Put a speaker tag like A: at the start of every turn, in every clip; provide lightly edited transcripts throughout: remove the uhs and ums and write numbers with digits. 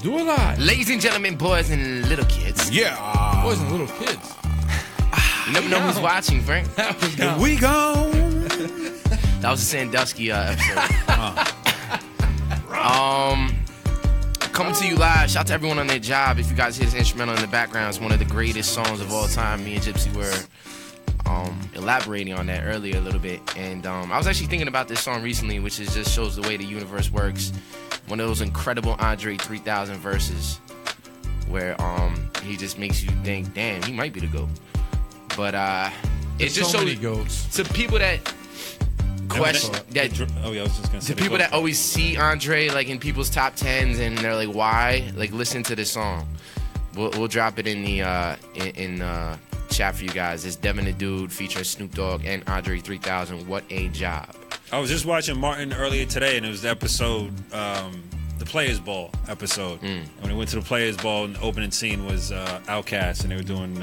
A: Do it live.
B: Ladies and gentlemen, boys and little kids.
A: Yeah. Boys and little kids.
B: You never know who's watching, Frank.
A: Here we go.
B: That was a Sandusky episode. Coming to you live. Shout out to everyone on their job. If you guys hear this instrumental in the background, it's one of the greatest songs of all time. Me and Gypsy were elaborating on that earlier a little bit. And I was actually thinking about this song recently, which is just shows the way the universe works. One of those incredible Andre 3000 verses where he just makes you think, damn, he might be the GOAT. But it just
A: so
B: shows to people that question that.
C: Oh yeah, I was just gonna say
B: to people that always see Andre like in people's top tens and they're like, why? Like, listen to this song. We'll drop it in the chat for you guys. It's Devin the Dude featuring Snoop Dogg and Andre 3000. What a job!
C: I was just watching Martin earlier today, and it was the episode, the Players Ball episode. And when they went to the Players Ball, and the opening scene was Outkast, and they were doing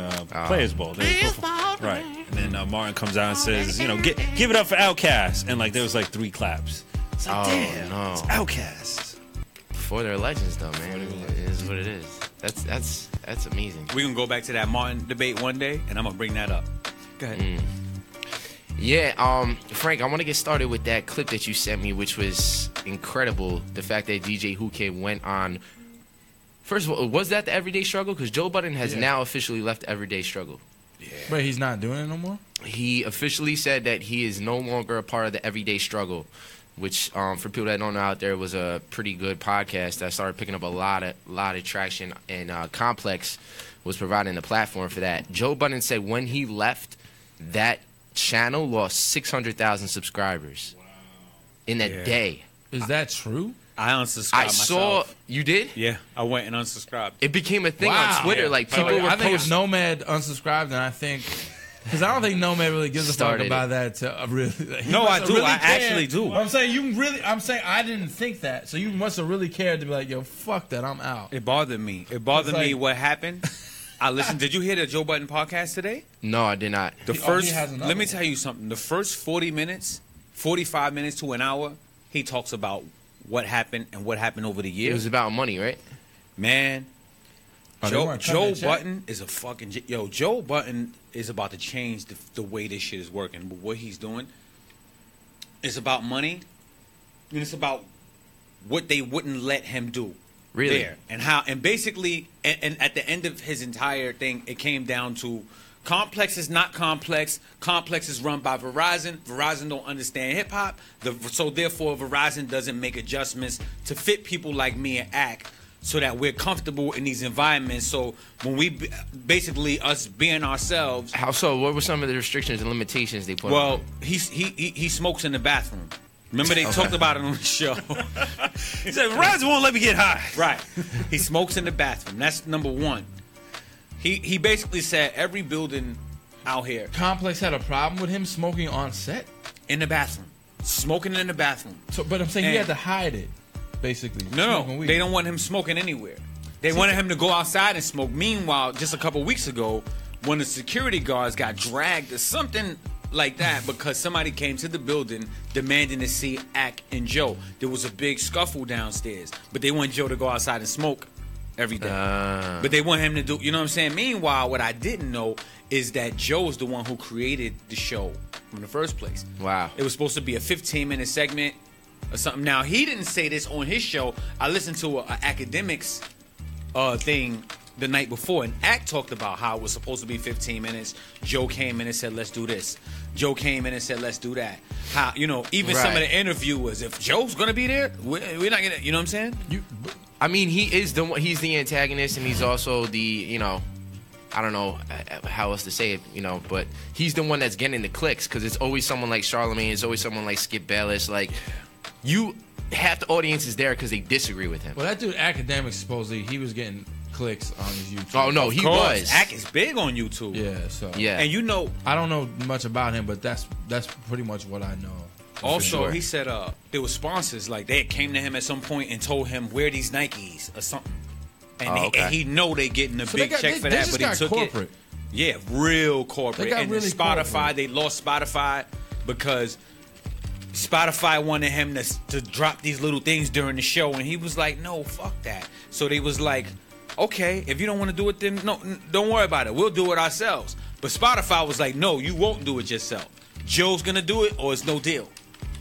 C: Players Ball. Right. And then Martin comes out and says, you know, give it up for Outkast. And like there was like 3 claps. It's like, damn,
B: no.
C: It's Outkast.
B: Before they're legends, though, man. It is what it is. That's amazing.
D: We're going to go back to that Martin debate one day, and I'm going to bring that up. Go ahead.
B: Yeah, Frank, I want to get started with that clip that you sent me, which was incredible. The fact that DJ Whoo Kid went on. First of all, was that the Everyday Struggle? Because Joe Budden has now officially left Everyday Struggle.
A: Yeah. Wait, he's not doing it no more?
B: He officially said that he is no longer a part of the Everyday Struggle, which, for people that don't know out there, was a pretty good podcast that started picking up a lot of traction, and Complex was providing the platform for that. Joe Budden said when he left, that channel lost 600,000 subscribers in a day.
A: Is that true?
D: I unsubscribed
B: I
D: myself.
B: saw you did.
D: Yeah, I went and unsubscribed.
B: It became a thing on Twitter. Like people were
A: I think if
B: posting.
A: Nomad unsubscribed, and I think because I don't think Nomad really gives a fuck about that. Really,
D: no, I do. I actually do.
A: I'm saying I'm saying I didn't think that. So you must have really cared to be like, yo, fuck that, I'm out.
D: It bothered me. It bothered me what happened. I listened. Did you hear the Joe Budden podcast today?
B: No, I did not.
D: Let me tell you something. The first 40 minutes, 45 minutes to an hour, he talks about what happened and what happened over the years.
B: It was about money, right?
D: Man, Joe Budden is a fucking... Joe Budden is about to change the way this shit is working. But what he's doing is about money. And it's about what they wouldn't let him do.
B: Really?
D: There. And how... And basically, and at the end of his entire thing, it came down to... Complex is not Complex. Complex is run by Verizon. Verizon don't understand hip-hop. So therefore, Verizon doesn't make adjustments to fit people like me and Ack so that we're comfortable in these environments. So when we basically us being ourselves.
B: How so? What were some of the restrictions and limitations they put on?
D: Well, he smokes in the bathroom. Remember they talked about it on the show.
C: He said, Verizon won't let me get high.
D: Right. He smokes in the bathroom. That's number one. He basically said every building out here.
A: Complex had a problem with him smoking on set?
D: In the bathroom. Smoking in the bathroom.
A: So, but I'm saying he had to hide it, basically.
D: No, they don't want him smoking anywhere. They wanted him to go outside and smoke. Meanwhile, just a couple weeks ago, when the security guards got dragged or something like that because somebody came to the building demanding to see Ack and Joe. There was a big scuffle downstairs, but they want Joe to go outside and smoke every day. But they want him to do, you know what I'm saying? Meanwhile, what I didn't know is that Joe's the one who created the show in the first place.
B: Wow.
D: It was supposed to be a 15-minute segment or something. Now, he didn't say this on his show. I listened to an academics thing the night before, and Ack talked about how it was supposed to be 15 minutes. Joe came in and said, let's do this. Joe came in and said, let's do that. How, you know, even some of the interviewers, if Joe's going to be there, we're not going to, you know what I'm saying?
B: I mean, he's the antagonist, and he's also the, you know, I don't know how else to say it, you know, but he's the one that's getting the clicks because it's always someone like Charlamagne, it's always someone like Skip Bayless. Like, half the audience is there because they disagree with him.
A: Well, that dude, Academics, supposedly, he was getting clicks on his YouTube.
B: Oh, no, he was.
D: Ack is big on YouTube.
A: Yeah, so.
B: Yeah.
D: And you know.
A: I don't know much about him, but that's pretty much what I know.
D: Also, he said there were sponsors, like they came to him at some point and told him, wear these Nikes or something. And, and he know they getting a big check for that, but he took corporate. It. Yeah, real corporate. And really Spotify, corporate. They lost Spotify because Spotify wanted him to drop these little things during the show, and he was like, no, fuck that. So they was like, okay, if you don't want to do it, then no, don't worry about it. We'll do it ourselves. But Spotify was like, no, you won't do it yourself. Joe's going to do it, or it's no deal.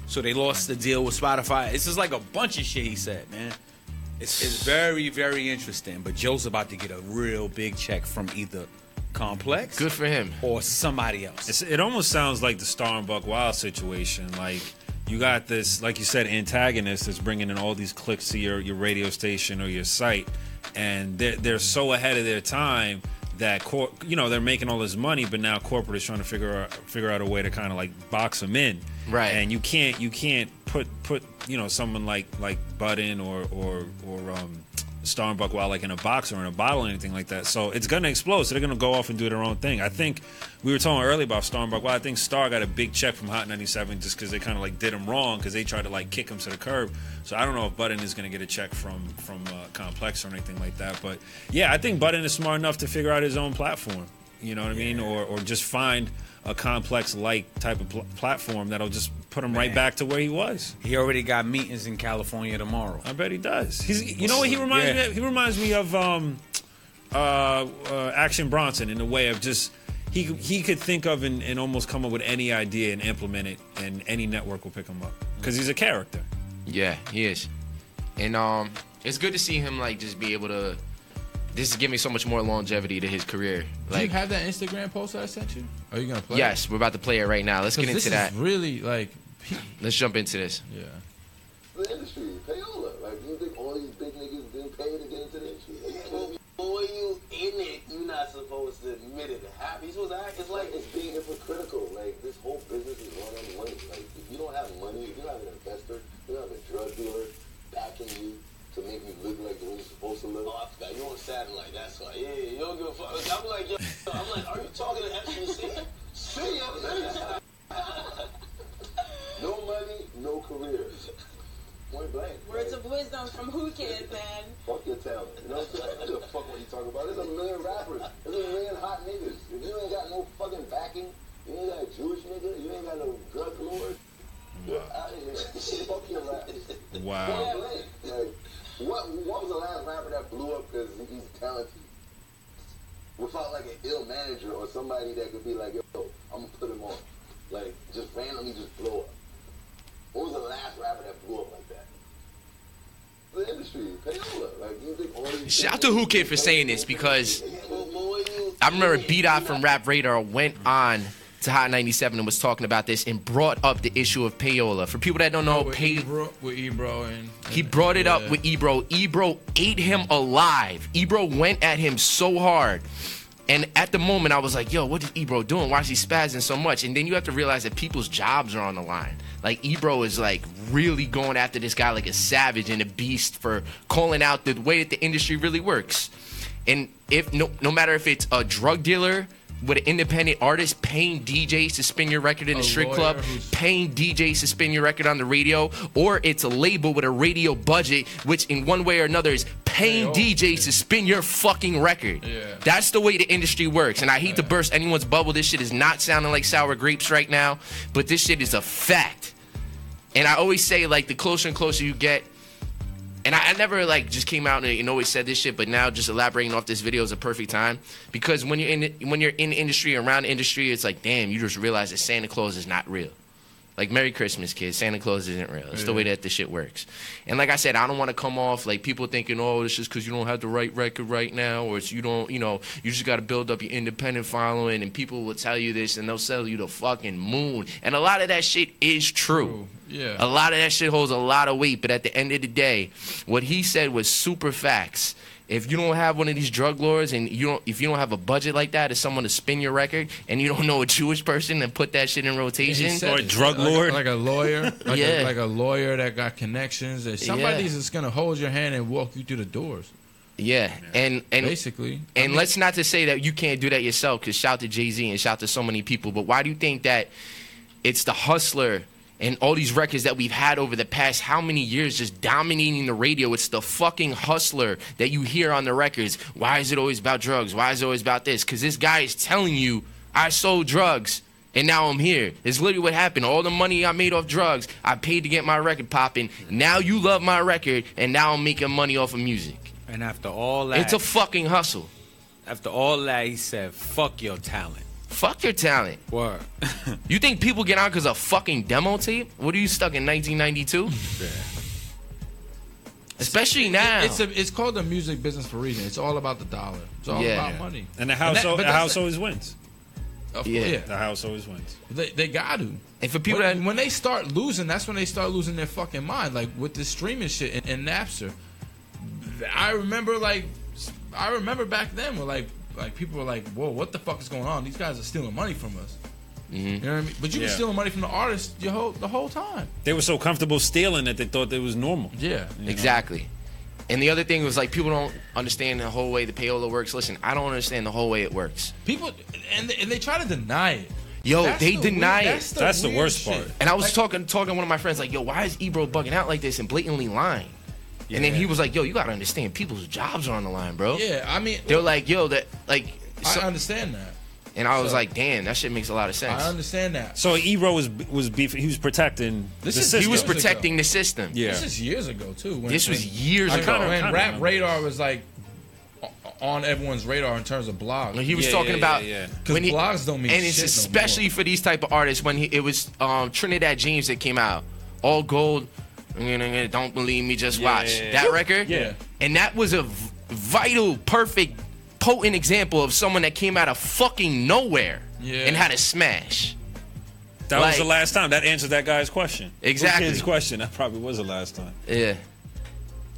D: So they lost the deal with Spotify. It's just like a bunch of shit he said, man. It's very, very interesting. But Joe's about to get a real big check from either Complex.
B: Good for him.
D: Or somebody else.
C: It almost sounds like the Star and Buck Wild situation. Like, you got this, like you said, antagonist that's bringing in all these clicks to your radio station or your site. And they're so ahead of their time that they're making all this money, but now corporate is trying to figure out a way to kind of like box them in,
B: right?
C: And you can't put someone like Budden or Star and Buck Wild like in a box or in a bottle or anything like that. So it's gonna explode. So they're gonna go off and do their own thing. I think we were talking earlier about Star and Buck Wild. I think Star got a big check from Hot 97 just because they kind of like did him wrong because they tried to like kick him to the curb. So I don't know if Budden is gonna get a check from Complex or anything like that. But yeah, I think Budden is smart enough to figure out his own platform. You know what I mean? Or just find a Complex-like type of platform that'll just put him right back to where he was.
D: He already got meetings in California tomorrow.
C: I bet he does. You know what he reminds me of? He reminds me of Action Bronson in the way of just he could think of and almost come up with any idea and implement it, and any network will pick him up because he's a character.
B: Yeah, he is. And it's good to see him like just be able to. This is giving so much more longevity to his career.
A: Do you have that Instagram post that I sent you? Are you gonna play?
B: Yes, we're about to play it right now. Let's get into that.
A: This is really like.
B: Let's jump into this.
A: Yeah.
E: The industry, payola. Like, you think all these big niggas didn't pay to get into the industry? Boy, you in it, you're not supposed to admit it. You're supposed to act. It's like it's being hypocritical. Like, this whole business is run on money. Like, if you don't have money, if you're not an investor, you don't have a drug dealer backing you to make you look like the way you're supposed to look. Oh, I forgot. You on Saturn like that's why. Yeah, you don't give a fuck. I'm like, are you talking to FCC? See, no money, no careers. Point blank.
F: Words of wisdom from Whoo Kid, man.
E: Fuck your talent. You know what I'm saying? I don't give a fuck what you talking about. There's a million rappers. There's a million hot niggas. If you ain't got no fucking backing, you ain't got a Jewish nigga, you ain't got no drug lord, you're out of here. Fuck your rap.
C: Wow.
E: Like, what was the last rapper that blew up because he's talented? Without like an ill manager or somebody that could be like, yo, I'm gonna put him on. Like, just randomly just blow up. What was the last rapper that blew up like that? The industry, payola. Like, you think all these
B: Shout out to Whoo Kid for saying this because I remember B-Dot from Rap Radar went on to Hot 97 and was talking about this and brought up the issue of payola. For people that don't know,
A: with Ebro and
B: he brought it up with Ebro. Ebro ate him alive. Ebro went at him so hard. And at the moment, I was like, yo, what is Ebro doing? Why is he spazzing so much? And then you have to realize that people's jobs are on the line. Like, Ebro is, like, really going after this guy like a savage and a beast for calling out the way that the industry really works. And if no matter if it's a drug dealer with an independent artist paying DJs to spin your record in a strip club, paying DJs to spin your record on the radio, or it's a label with a radio budget, which in one way or another is paying DJs to spin your fucking record.
A: Yeah.
B: That's the way the industry works. And I hate to burst anyone's bubble. This shit is not sounding like sour grapes right now, but this shit is a fact. And I always say, like, the closer and closer you get, and I never, like, just came out and always said this shit, but now just elaborating off this video is a perfect time. Because when you're in the industry, around the industry, it's like, damn, you just realize that Santa Claus is not real. Like, Merry Christmas, kids. Santa Claus isn't real. It's the way that this shit works. And like I said, I don't want to come off like people thinking, oh, it's just because you don't have the right record right now, or it's you don't, you just got to build up your independent following, and people will tell you this, and they'll sell you the fucking moon. And a lot of that shit is true.
A: Yeah.
B: A lot of that shit holds a lot of weight, but at the end of the day, what he said was super facts. If you don't have one of these drug lords and if you don't have a budget like that as someone to spin your record, and you don't know a Jewish person and put that shit in rotation,
C: or a drug lord,
A: like a lawyer, like a lawyer that got connections, that somebody's just gonna hold your hand and walk you through the doors.
B: Yeah, and
A: basically,
B: and let's not to say that you can't do that yourself, because shout to Jay-Z and shout to so many people, but why do you think that it's the hustler and all these records that we've had over the past how many years just dominating the radio? It's the fucking hustler that you hear on the records. Why is it always about drugs? Why is it always about this? Because this guy is telling you, I sold drugs And now I'm here. It's literally what happened. All the money I made off drugs, I paid to get my record popping. Now you love my record, and now I'm making money off of music.
D: And after all that,
B: It's a fucking hustle.
D: after all that, he said, "Fuck your talent."
B: Fuck your talent.
D: Word.
B: You think people get on because of fucking demo tape? What are you stuck in 1992? Especially now.
A: It's called the music business for a reason. It's all about the dollar. It's all about money.
C: And the house, the house always wins.
B: Yeah.
C: The house always wins.
A: They got to.
B: And for people
A: when they start losing, that's when they start losing their fucking mind. Like with this streaming shit and Napster. I remember back then where like people were like, "Whoa, what the fuck is going on? These guys are stealing money from us." You know what I mean? But you were stealing money from the artists the whole time.
C: They were so comfortable stealing that they thought it was normal.
A: Yeah,
B: exactly. And the other thing was like people don't understand the whole way the payola works. Listen, I don't understand the whole way it works.
A: People and they try to deny it.
B: Yo, they deny it.
C: That's the worst part.
B: And I was talking to one of my friends like, "Yo, why is Ebro bugging out like this and blatantly lying?" Yeah. And then he was like, "Yo, you gotta understand, people's jobs are on the line, bro."
A: Yeah, I mean,
B: they're like, "Yo, that like."
A: I understand that.
B: And I was like, "Damn, that shit makes a lot of sense."
A: I understand that.
C: So Ebro was beefing. He was protecting the system.
B: He was protecting the system.
C: Yeah.
A: This is years ago too.
B: This was years ago.
A: When Rap Radar was like on everyone's radar in terms of blogs.
B: He was talking about
A: because blogs don't mean
B: and
A: shit.
B: It's especially for these type of artists when it was Trinidad James that came out, All Gold. Don't believe me, just watch that record.
A: Yeah,
B: and that was a vital, perfect, potent example of someone that came out of fucking nowhere and had a smash.
C: That was the last time. That answered that guy's question.
B: Exactly.
C: His question. That probably was the last time.
B: Yeah,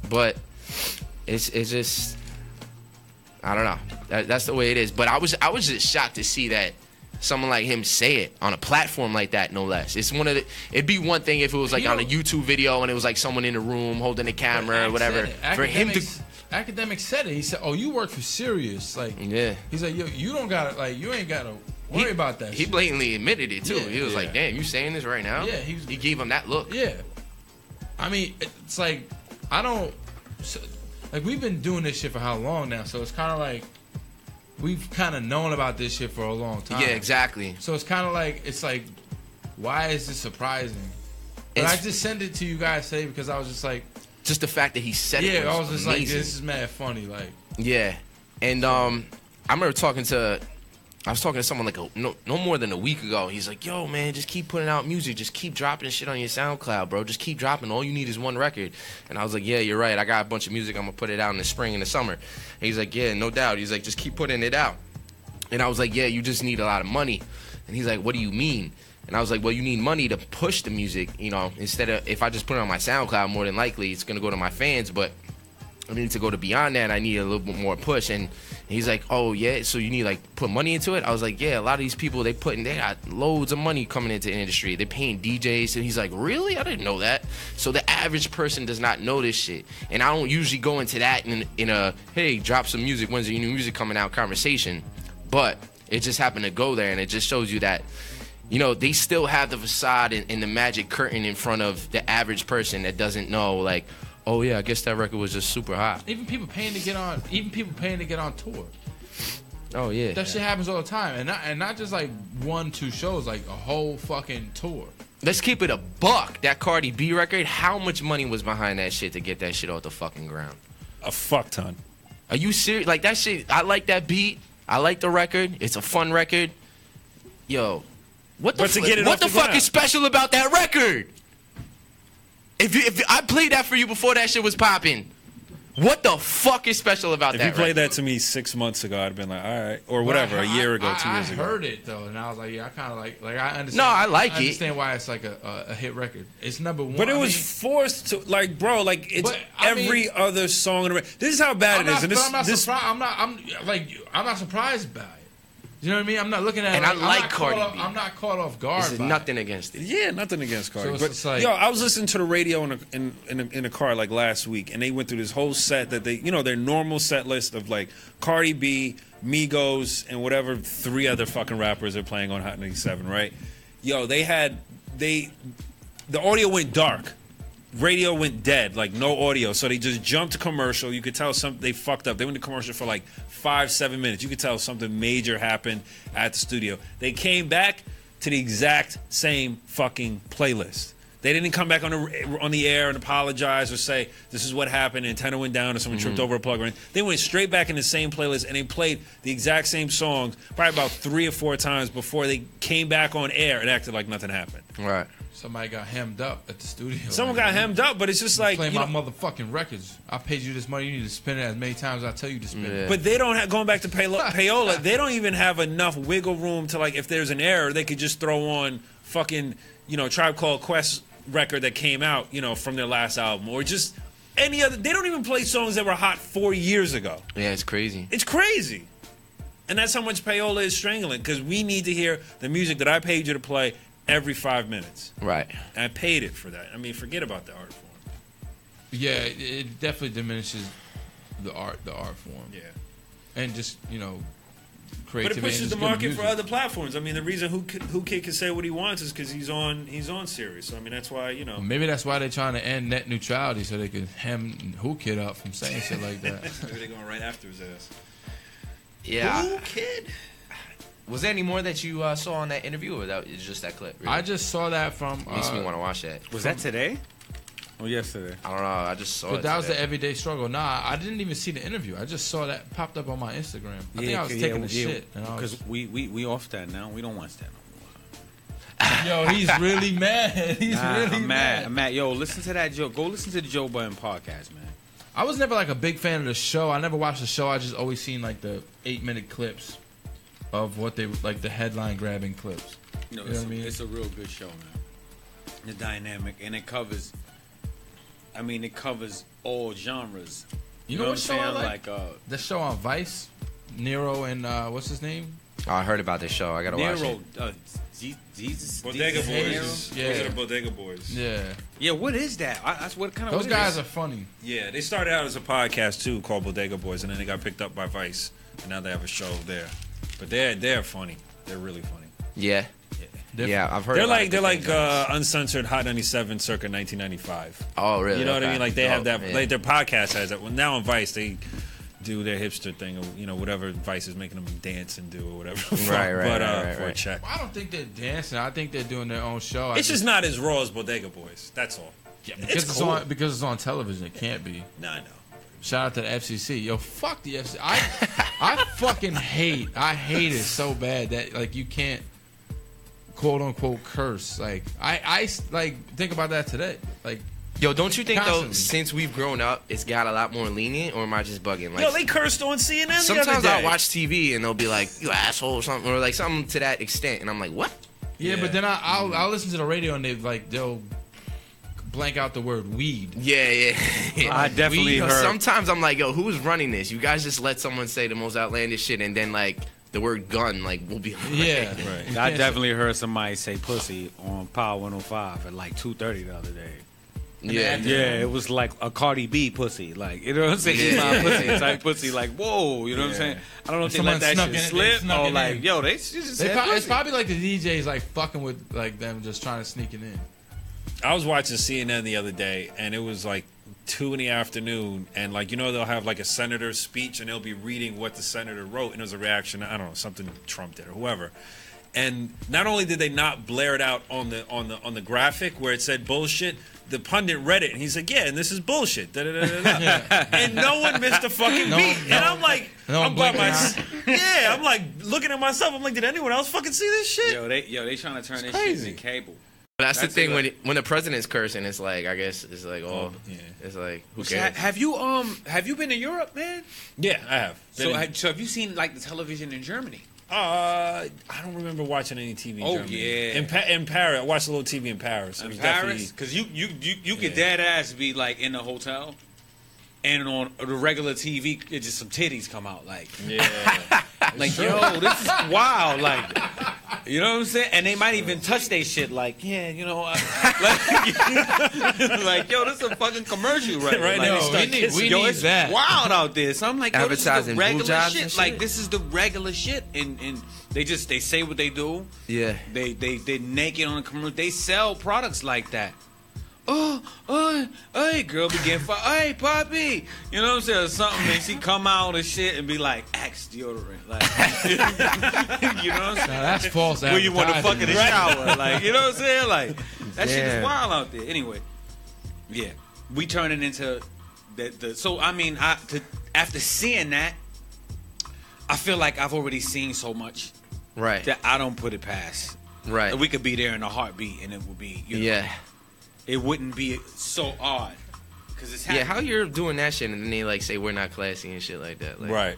B: but it's just I don't know. That's the way it is. But I was just shocked to see that someone like him say it on a platform like that, no less. It's it'd be one thing if it was like on a YouTube video and it was like someone in the room holding the camera or whatever. For him to
A: Academic said it. He said, "Oh, you work for Sirius." Like, he's like, "Yo, you don't gotta you ain't gotta worry about that."
B: He blatantly admitted it too.
A: Yeah,
B: he was like, "Damn, you saying this right now?"
A: Yeah,
B: he gave him that look.
A: Yeah, I mean, it's like like we've been doing this shit for how long now? So it's kind of like we've kind of known about this shit for a long time.
B: Yeah, exactly.
A: So it's kind of like why is this surprising? But I just sent it to you guys today because I was just like.
B: Just the fact that he said it.
A: Yeah, I was just
B: amazing.
A: like, this is mad funny, like.
B: Yeah, and I remember talking to someone like no more than a week ago. He's like, "Yo, man, just keep putting out music, just keep dropping shit on your SoundCloud, bro. Just keep dropping. All you need is one record." And I was like, "Yeah, you're right. I got a bunch of music. I'm gonna put it out in the spring and the summer." And he's like, "Yeah, no doubt." He's like, "Just keep putting it out." And I was like, "Yeah, you just need a lot of money." And he's like, "What do you mean?" And I was like, "Well, you need money to push the music, you know, instead of if I just put it on my SoundCloud, more than likely it's going to go to my fans, but I need to go to beyond that. I need a little bit more push." And he's like, "Oh, yeah, so you need like put money into it?" I was like, "Yeah, a lot of these people, they got loads of money coming into the industry. They're paying DJs." And he's like, "Really? I didn't know that." So the average person does not know this shit. And I don't usually go into that in a, hey, drop some music, when's your new music coming out conversation. But it just happened to go there, and it just shows you that, you know, they still have the facade and the magic curtain in front of the average person that doesn't know, like, oh yeah, I guess that record was just super hot.
A: Even people paying to get on tour.
B: Oh yeah,
A: that shit happens all the time, and not just like 1-2 shows, like a whole fucking tour.
B: Let's keep it a buck. That Cardi B record, how much money was behind that shit to get that shit off the fucking ground?
C: A fuck ton.
B: Are you serious? Like that shit, I like that beat. I like the record. It's a fun record. Yo. What the fuck is special about that record? If I played that for you before that shit was popping, what the fuck is special about that?
C: If you played that to me 6 months ago, I'd have been like, all right, or whatever, a year ago, 2 years ago.
A: I heard it though, and I was like, yeah, I kind of like I understand.
B: No, I like it.
A: I understand why it's like a hit record. It's number one.
C: But it was forced to, like, bro, like it's every other song in the record. This is how bad it is. And
A: I'm not surprised. I'm not surprised by it. You know what I mean? I'm not looking at it.
B: And I like Cardi B.
A: I'm not caught off guard.
B: This is nothing against it.
C: Yeah, nothing against Cardi.
A: So
C: but yo, I was listening to the radio in a car like last week, and they went through this whole set that they, you know, their normal set list of like Cardi B, Migos, and whatever 3 other fucking rappers are playing on Hot 97, right? Yo, the audio went dark. Radio went dead, like no audio. So they just jumped to commercial. You could tell they fucked up. They went to commercial for like 5-7 minutes. You could tell something major happened at the studio. They came back to the exact same fucking playlist. They didn't come back on the air and apologize or say this is what happened, antenna went down or someone tripped over a plug or anything. They went straight back in the same playlist and they played the exact same songs probably about 3 or 4 times before they came back on air and acted like nothing happened.
B: Right.
A: Somebody got hemmed up at the studio.
C: Someone got hemmed up, but it's just like,
A: play my motherfucking records. I paid you this money. You need to spend it as many times as I tell you to spend it.
C: But they don't have, going back to payola, they don't even have enough wiggle room to, like, if there's an error, they could just throw on fucking, Tribe Called Quest record that came out, from their last album, or just any other. They don't even play songs that were hot 4 years ago.
B: Yeah, it's crazy.
C: It's crazy. And that's how much payola is strangling, because we need to hear the music that I paid you to play every 5 minutes.
B: Right.
C: And I paid it for that. I mean, forget about the art form.
A: Yeah, it definitely diminishes the art form.
C: Yeah.
A: And just,
C: But it pushes the market for other platforms. I mean, the reason Whoo Kid can say what he wants is because he's on Sirius. So I mean, that's why
A: Maybe that's why they're trying to end net neutrality so they can hem Whoo Kid up from saying shit like that.
C: Maybe they're going right after his ass.
B: Yeah.
C: Whoo Kid.
B: Was there any more that you saw on that interview, or that it's just that clip? Really?
A: I just saw that from.
B: Makes me want to watch that.
D: Was that today? Or yesterday?
B: I don't know. I just saw it.
A: But that was
B: today.
A: the everyday struggle. Nah, I didn't even see the interview. I just saw that popped up on my Instagram. I think I was taking a shit.
D: Because we off that now. We don't watch that no
A: Yo, he's really mad. He's really
D: I'm mad. I'm mad. Yo, listen to that Joe. Go listen to the Joe Budden podcast, man.
A: I was never like a big fan of the show. I never watched the show. I just always seen like the 8-minute clips of what they like, the headline grabbing clips.
D: No,
A: You know what I mean?
D: It's a real good show, man. The dynamic, and it covers. I mean, it covers all genres.
A: You know what show I
D: like?
A: The show on Vice, Nero and what's his name?
B: Oh, I heard about this show. I gotta watch it.
D: Jesus,
C: Bodega Boys.
A: Yeah.
C: Those are the Bodega Boys.
A: Yeah.
D: Yeah, what is that? That's what kind of.
A: Those guys are funny.
C: Yeah, they started out as a podcast too called Bodega Boys, and then they got picked up by Vice, and now they have a show there. But they're funny. They're really funny.
B: Yeah. Yeah, I've heard.
C: They're like uncensored Hot 97 circa 1995.
B: Oh, really?
C: You know what I mean? Like they have that.
B: Yeah.
C: Like their podcast has that. Well, now on Vice they do their hipster thing, or whatever Vice is making them dance and do, or whatever.
B: Right,
C: for a check.
A: Well, I don't think they're dancing. I think they're doing their own show.
C: It's just not as raw as Bodega Boys. That's all.
A: Yeah, because it's on television. It can't be.
C: No, I know.
A: Shout out to the FCC. Yo, fuck the FCC. I fucking hate it so bad that like you can't quote unquote curse. Like I like think about that today. Like,
B: yo, don't you think
A: constantly.
B: though, since we've grown up, it's got a lot more lenient, or am I just bugging? Like,
C: Yo, they cursed on CNN the other
B: sometimes
C: day.
B: I'll watch TV and they'll be like, "You asshole" or something, or like something to that extent, and I'm like, "What?"
A: yeah, but then I'll listen to the radio and they'll blank out the word weed.
B: Yeah.
D: I definitely heard.
B: Sometimes I'm like, yo, who's running this? You guys just let someone say the most outlandish shit, and then like the word gun like will be.
A: Yeah,
C: Right.
D: I definitely heard somebody say pussy on Power 105 at like 2:30 the other day.
B: Yeah.
D: Yeah, it was like a Cardi B pussy, like, you know what I'm saying? Eat my pussy type pussy, like, whoa, you know what I'm saying? I don't know if they
A: Someone
D: let that
A: snuck
D: shit
A: in it,
D: slip
A: they snuck
D: or
A: it
D: like,
A: in.
D: yo, they just said
A: It's
D: pussy.
A: probably like the DJs like fucking with like them just trying to sneak it in.
C: I was watching CNN the other day, and it was like 2 PM, and like they'll have like a senator's speech, and they'll be reading what the senator wrote, and it was a reaction. I don't know, something Trump did or whoever. And not only did they not blare it out on the graphic where it said bullshit, the pundit read it and he's like, yeah, and this is bullshit. Da, da, da, da, da. And no one missed a fucking beat. And I'm like, I'm like looking at myself. I'm like, did anyone else fucking see this shit?
D: Yo, they trying to turn this
C: crazy.
D: shit into cable.
B: But that's the
D: That's
B: thing
D: like-
B: when the president's cursing, it's like, I guess it's like, it's like, who cares?
D: Have you been to Europe, man?
C: Yeah, I have.
D: So have you seen like the television in Germany?
C: I don't remember watching any TV in Germany.
D: Yeah.
C: In Paris. I watched a little TV in Paris. It
D: In
C: was
D: Paris? Because you could dead ass be like in a hotel, and on the regular TV, it's just some titties come out like, like yo, this is wild, like, you know what I'm saying? And they might even touch their shit like, yeah, you know, like yo, this is a fucking commercial right
A: now.
D: Like,
A: We need
D: it's
A: that.
D: wild out there. So I'm like, yo, this is the
B: Advertising
D: regular
B: blowjobs
D: shit.
B: and shit?
D: Like this is the regular shit, and they say what they do.
B: Yeah.
D: They naked on a commercial. They sell products like that hey, girl be getting fired. Hey, Poppy. You know what I'm saying? Or something. And she come out and shit and be like, Axe deodorant. Like, you know what I'm saying?
A: Now, that's false
D: Where you want to fuck in the
A: advertising.
D: shower. Like, you know what I'm saying? Like, that shit is
B: Damn.
D: wild out there. Anyway, yeah. We turning into the so, I mean, after seeing that, I feel like I've already seen so much
B: Right.
D: that I don't put it past.
B: Right.
D: We could be there in a heartbeat and it would be, you know,
B: Yeah.
D: it wouldn't be so odd. Because it's
B: Yeah,
D: happening.
B: how you're doing that shit and then they like say we're not classy and shit like that. Like,
C: Right.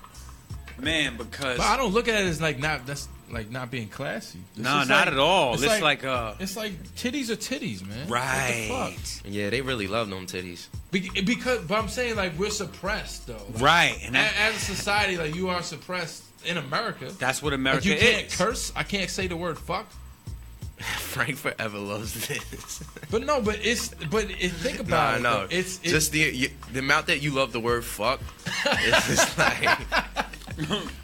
D: Man, because...
A: But I don't look at it as like not being classy. It's
D: No,
A: just
D: not
A: like-
D: at all.
A: It's
D: It's
A: like
D: like
A: it's like titties are titties, man.
D: right.
A: What the fuck?
B: Yeah, they really love them titties.
A: But I'm saying like we're suppressed though. Like,
D: Right. And that,
A: as a society, like you are suppressed in America.
D: that's what America
A: Like you can't
D: is.
A: curse. I can't say the word fuck.
B: Frank forever loves this.
A: But no, think about it.
B: no.
A: Though. It's
B: Just the amount that you love the word fuck. It's just like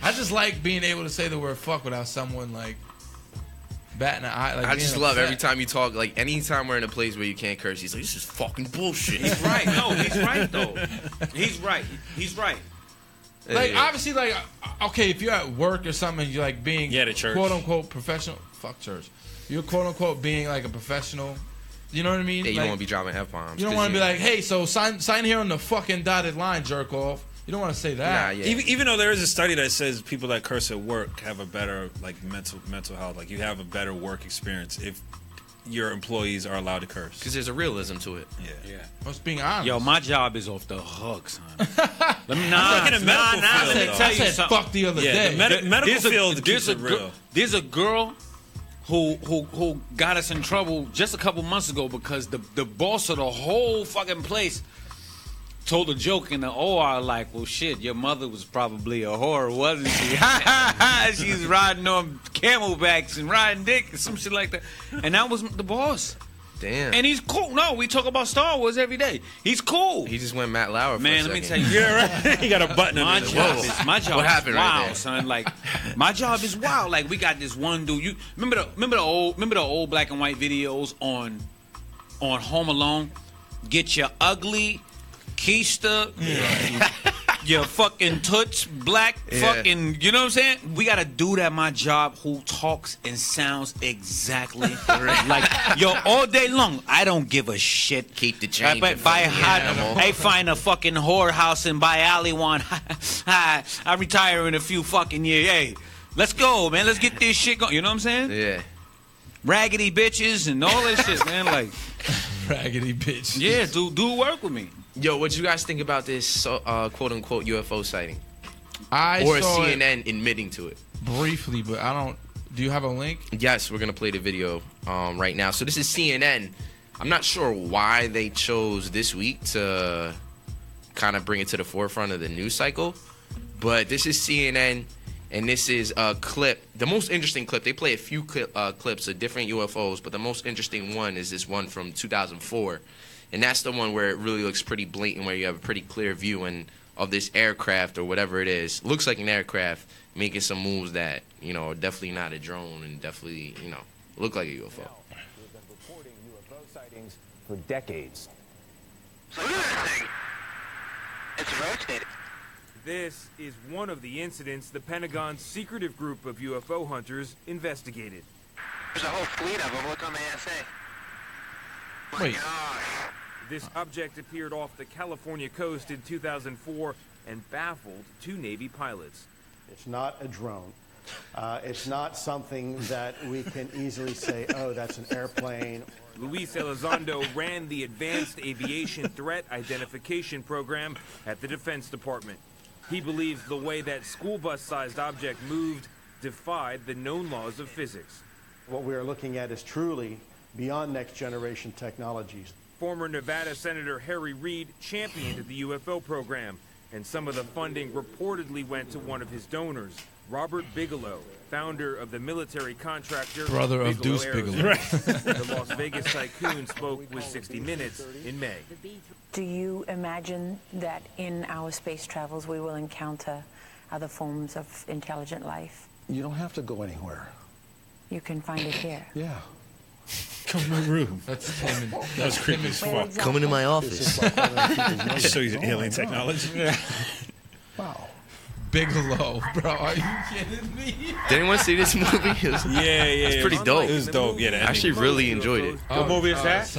A: I just like being able to say the word fuck without someone like batting an eye. Like
B: I
A: being
B: just love
A: upset.
B: every time you talk. Like anytime we're in a place where you can't curse, he's like, "This is fucking bullshit."
D: He's right. No, he's right, though. He's right. He's right.
A: Like
B: Yeah.
A: obviously, like okay, if you're at work or something, you're like being
C: Yeah, the church.
A: quote unquote professional. Fuck church. You're quote unquote being like a professional. You know what I mean?
B: Yeah, you
A: Like,
B: don't want to be dropping f bombs.
A: you don't want to be like, hey, so sign here on the fucking dotted line, jerk off. You don't want to say that.
B: Nah, yeah.
C: Even though there is a study that says people that curse at work have a better like mental health, like you have a better work experience if your employees are allowed to curse.
B: Because there's a realism to it.
C: Yeah.
A: I was being honest.
D: Yo, my job is off the hook, son. Let me
C: like in the medical field,
D: let me
C: though.
D: tell
A: I
D: you
A: said
D: something.
A: fuck the other
C: Yeah,
A: day.
C: the medical
D: There's a-
C: field
D: there's
C: keeps
D: a
C: it real.
D: There's a girl who got us in trouble just a couple months ago because the boss of the whole fucking place told a joke in the OR like, well, shit, your mother was probably a whore, wasn't she? She's riding on camelbacks and riding dick and some shit like that. And that was the boss.
B: Damn.
D: And he's cool. No, we talk about Star Wars every day. He's cool.
B: He just went Matt Lauer for
D: Man,
B: a
D: let me
B: second.
D: tell you.
C: Yeah, right. He got a button
D: My
C: on his
D: job
C: whoa.
D: is my job
B: What
D: is
B: happened right
D: wild,
B: there?
D: son. Like my job is wild. Like we got this one dude. You remember the old black and white videos on Home Alone? Get your ugly keister, your fucking toots black,
B: Yeah.
D: fucking. You know what I'm saying? We got a dude at my job who talks and sounds exactly like yo all day long. I don't give a shit.
B: Keep the change.
D: Buy
B: and fucking animal.
D: I find a fucking whorehouse and buy alley one. I retire in a few fucking years. Hey, let's go, man. Let's get this shit going. You know what I'm saying?
B: Yeah.
D: Raggedy bitches and all that shit, man. Like,
A: Raggedy bitch.
D: yeah, do work with me.
B: Yo, what you guys think about this quote unquote UFO sighting?
A: I
B: Or
A: saw
B: CNN admitting to it?
A: it briefly, but I don't. Do you have a link?
B: Yes, we're gonna play the video right now. So this is CNN. I'm not sure why they chose this week to kind of bring it to the forefront of the news cycle, but this is CNN, and this is a clip. The most interesting clip. They play a few clips of different UFOs, but the most interesting one is this one from 2004, and that's the one where it really looks pretty blatant, where you have a pretty clear view of this aircraft or whatever it is. Looks like an aircraft making some moves that, you know, are definitely not a drone and definitely, you know, look like a UFO.
G: We've been reporting UFO sightings for decades.
E: So look at that thing. It's rotated.
H: This is one of the incidents the Pentagon's secretive group of UFO hunters investigated.
E: There's a whole fleet of them. Look on the ASA. My
A: Wait.
E: gosh.
H: This object appeared off the California coast in 2004 and baffled two Navy pilots.
I: It's not a drone. It's not something that we can easily say, oh, that's an airplane.
H: Luis Elizondo ran the Advanced Aviation Threat Identification Program at the Defense Department. He believes the way that school bus-sized object moved defied the known laws of physics.
I: What we are looking at is truly beyond next generation technologies.
H: Former Nevada Senator Harry Reid championed the UFO program, and some of the funding reportedly went to one of his donors, Robert Bigelow, founder of the military contractor
A: Brother of Deuce Bigelow.
H: The Las Vegas tycoon spoke with 60 Minutes in May.
J: Do you imagine that in our space travels we will encounter other forms of intelligent life?
I: You don't have to go anywhere.
J: You can find it here.
I: Yeah.
C: Come to my room.
A: That's him.
C: That was creepy as fuck.
B: Come into my office.
C: Show you the alien technology.
A: Yeah.
I: Wow.
A: Bigelow, bro. Are you kidding me?
B: Did anyone see this movie? It's pretty dope.
C: It was dope. Yeah,
B: I actually really enjoyed it.
D: What movie is that?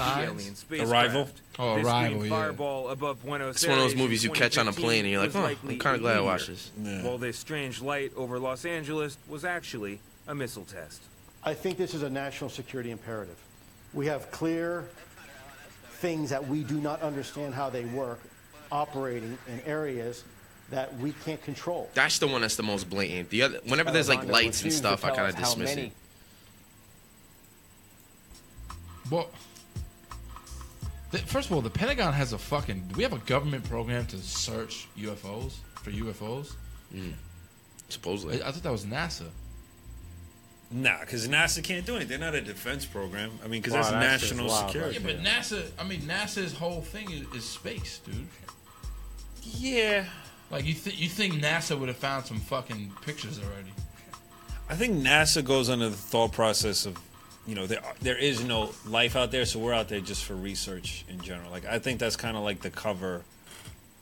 C: Arrival.
A: Oh, Arrival, yeah.
H: Fireball above Buenos
B: It's one of those
H: Aires
B: movies you
H: in
B: catch on a plane and you're like,
H: 2015
B: oh,
H: was
B: I'm
H: likely
B: kind of glad I
H: a
B: watched
H: meteor,
B: this.
H: While this strange light over Los Angeles was actually a missile test.
I: I think this is a national security imperative. We have clear things that we do not understand how they work operating in areas that we can't control.
B: That's the one that's the most blatant. The other, whenever there's like lights and stuff, I kind of dismiss it.
A: Well, first of all, the Pentagon has a fucking. Do we have a government program to search UFOs for UFOs?
B: Supposedly.
A: I thought that was NASA.
C: Nah, because NASA can't do anything. They're not a defense program. I mean, because that's national security.
A: Yeah, but NASA. I mean, NASA's whole thing is space, dude.
C: Yeah.
A: Like you think NASA would have found some fucking pictures already?
C: I think NASA goes under the thought process of, you know, there is no life out there, so we're out there just for research in general. Like, I think that's kind of like the cover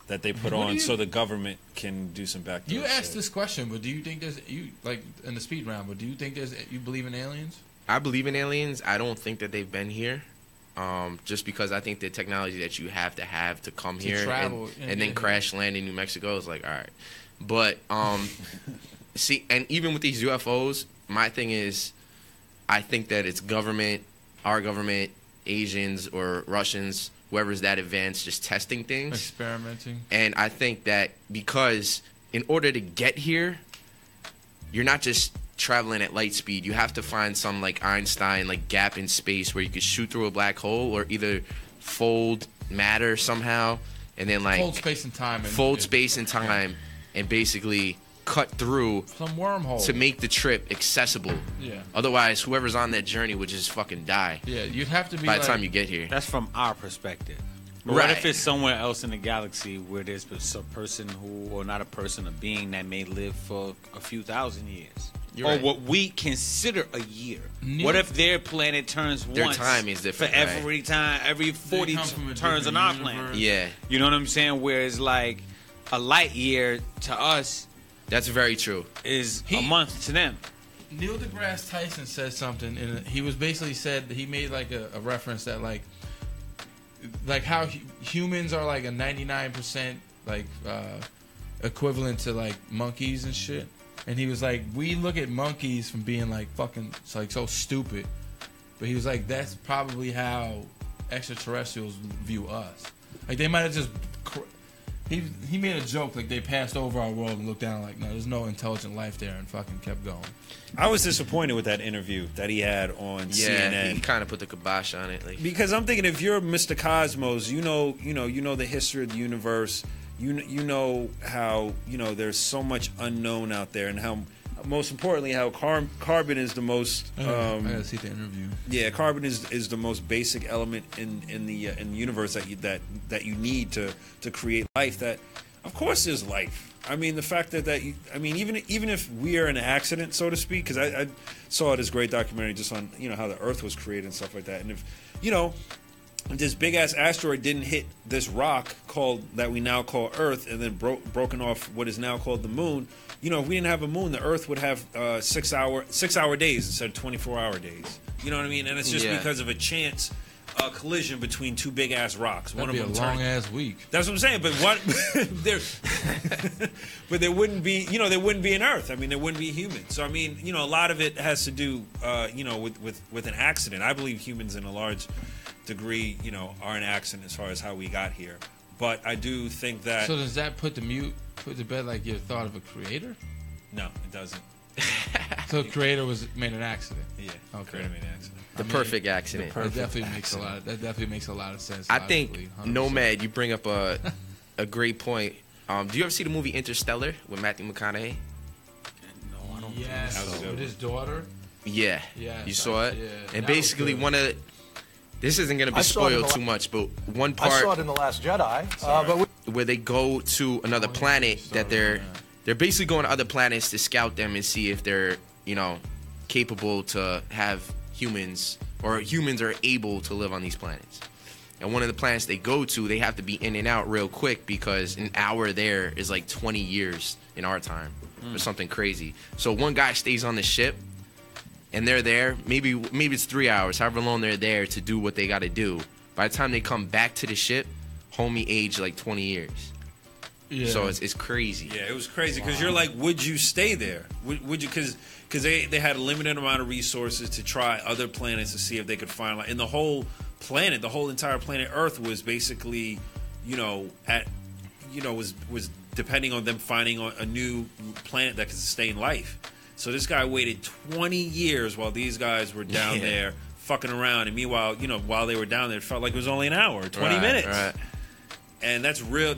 C: that they put on so the government can do some backdoor
A: You asked
C: shit.
A: this question, but do you think there's like in the speed round? But do you think you believe in aliens?
B: I believe in aliens. I don't think that they've been here. Just because I think the technology that you have to come here
A: travel,
B: and then crash land in New Mexico is like, all right. But see, and even with these UFOs, my thing is, I think that it's government, our government, Asians or Russians, whoever's that advanced, just testing things,
A: experimenting.
B: And I think that because in order to get here, you're not just traveling at light speed. You have to find some like Einstein like gap in space where you could shoot through a black hole or either fold matter somehow and then like
A: fold space and time
B: and basically cut through
A: some wormhole
B: to make the trip accessible.
A: Yeah.
B: Otherwise, whoever's on that journey would just fucking die.
A: Yeah, you'd have to be
B: by the time you get here.
D: That's from our perspective. But
B: Right.
D: what if it's somewhere else in the galaxy where there's a person or not a person, a being that may live for a few thousand years?
B: You're
D: or
B: right.
D: what we consider a year. What if their planet turns
B: Their
D: once
B: time is different,
D: for every time, every 40 turns on our planet?
B: Yeah.
D: You know what I'm saying? Whereas like a light year to us,
B: that's very true,
D: is a month to them.
A: Neil deGrasse Tyson said something, and he was basically said he made like a reference that like how humans are like a 99% like equivalent to like monkeys and shit. And he was like, we look at monkeys from being like fucking like so stupid, but he was like, that's probably how extraterrestrials view us. Like they might have just. He made a joke like they passed over our world and looked down like, no, there's no intelligent life there, and fucking kept going.
C: I was disappointed with that interview that he had on CNN.
B: He kind of put the kibosh on it, like,
C: because I'm thinking if you're Mr. Cosmos, you know the history of the universe. You know how there's so much unknown out there, and how most importantly how carbon is the most.
A: I gotta see the interview.
C: Yeah, carbon is the most basic element in the universe that you need to create life. That of course there's life. I mean, the fact that even if we are an accident, so to speak, because I saw this great documentary just on how the Earth was created and stuff like that, and if this big ass asteroid didn't hit this rock that we now call Earth, and then broken off what is now called the moon. If we didn't have a moon, the Earth would have 6 hour days instead of 24-hour days. You know what I mean? And it's just because of a chance collision between two big ass rocks.
A: That'd
C: One
A: be
C: of them
A: a long ass week.
C: That's what I'm saying. But there wouldn't be there wouldn't be an Earth. I mean, there wouldn't be humans. So I mean, a lot of it has to do with an accident. I believe humans in a large degree are an accident as far as how we got here. But I do think that.
A: So does that put to bed like your thought of a creator?
C: No, it doesn't.
A: So creator made an accident.
C: Yeah.
A: Okay.
C: Creator made an accident.
B: The perfect accident.
A: That definitely makes a lot of sense.
B: I think 100%. Nomad, you bring up a great point. Do you ever see the movie Interstellar with Matthew McConaughey?
D: No, I don't.
A: Yes, with his daughter.
B: Yeah.
A: Yes,
B: you saw it.
A: Yeah,
B: and basically this isn't going to be spoiled too much, but one part
K: I saw it in The Last Jedi,
B: where they go to another planet that they're basically going to other planets to scout them and see if they're capable to have humans or humans are able to live on these planets. And one of the planets they go to, they have to be in and out real quick because an hour there is like 20 years in our time or something crazy. So one guy stays on the ship and they're there, maybe it's 3 hours, however long they're there to do what they got to do. By the time they come back to the ship, homie aged like 20 years. Yeah. So it's crazy.
C: Yeah, it was crazy because you're like, would you stay there? Would you? Because they had a limited amount of resources to try other planets to see if they could find life. And the whole planet, the whole entire planet Earth was basically, was depending on them finding a new planet that could sustain life. So this guy waited 20 years while these guys were down there fucking around. And meanwhile, while they were down there, it felt like it was only an hour, 20 minutes. Right. And that's real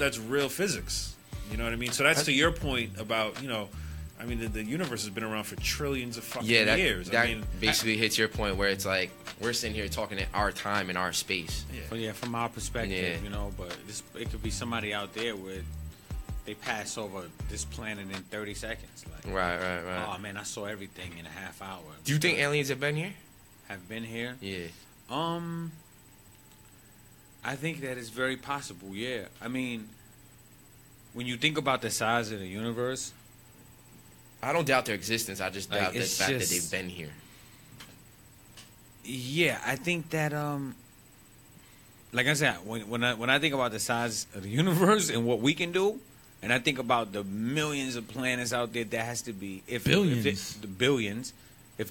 C: physics. You know what I mean? So that's to your point about, the universe has been around for trillions of fucking years.
B: That basically hits your point where it's like, we're sitting here talking in our time and our space.
D: But from our perspective, but it could be somebody out there where they pass over this planet in 30 seconds. Like,
B: right.
D: Oh, man, I saw everything in a half hour.
B: Do you think aliens have been here?
D: Have been here?
B: Yeah.
D: I think that is very possible, yeah. I mean, when you think about the size of the universe,
B: I don't doubt their existence. I just doubt the fact that they've been here.
D: Yeah, I think that, like I said, when I think about the size of the universe and what we can do, and I think about the millions of planets out there, that has to be the billions. If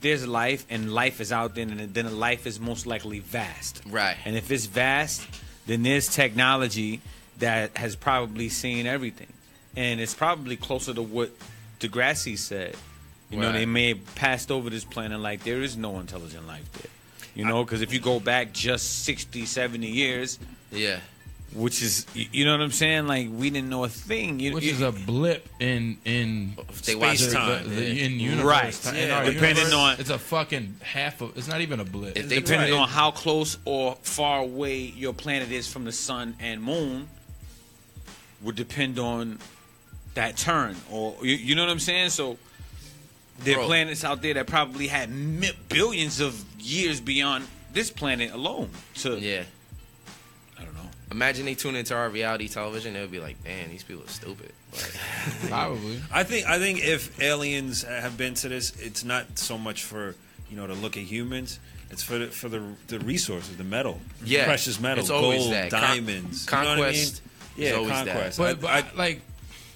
D: there's life and life is out there, then life is most likely vast.
B: Right.
D: And if it's vast, then there's technology that has probably seen everything, and it's probably closer to what Degrassi said. They may have passed over this planet like there is no intelligent life there. Because if you go back just 60, 70 years, which is, you know what I'm saying? Like, we didn't know a thing.
A: Which is a blip in
C: space time,
A: in universe.
D: Right.
A: In our
D: depending
A: universe,
D: on,
A: it's a fucking it's not even a blip.
D: Depending on how close or far away your planet is from the sun and moon, would depend on that turn, or you know what I'm saying? So there are planets out there that probably had billions of years beyond this planet alone. I don't know.
B: Imagine they tune into our reality television, they would be like, "Man, these people are stupid."
A: Probably.
C: I think if aliens have been to this, it's not so much for to look at humans. It's for the resources, the metal, precious metal,
B: it's
C: gold,
B: that.
C: diamons,
B: Conquest.
C: Conquest.
B: But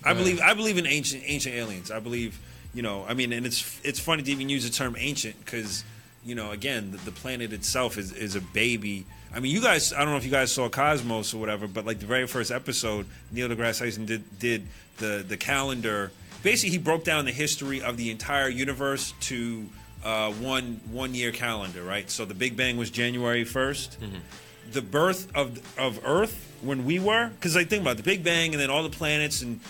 C: I believe in ancient aliens. I believe, and it's funny to even use the term ancient because, again, the planet itself is a baby. I mean, you guys, I don't know if you guys saw Cosmos or whatever, but like the very first episode, Neil deGrasse Tyson did the calendar. Basically, he broke down the history of the entire universe to one year calendar, right? So the Big Bang was January 1st. Mm-hmm. The birth of Earth when we were, because I think about the Big Bang and then all the planets and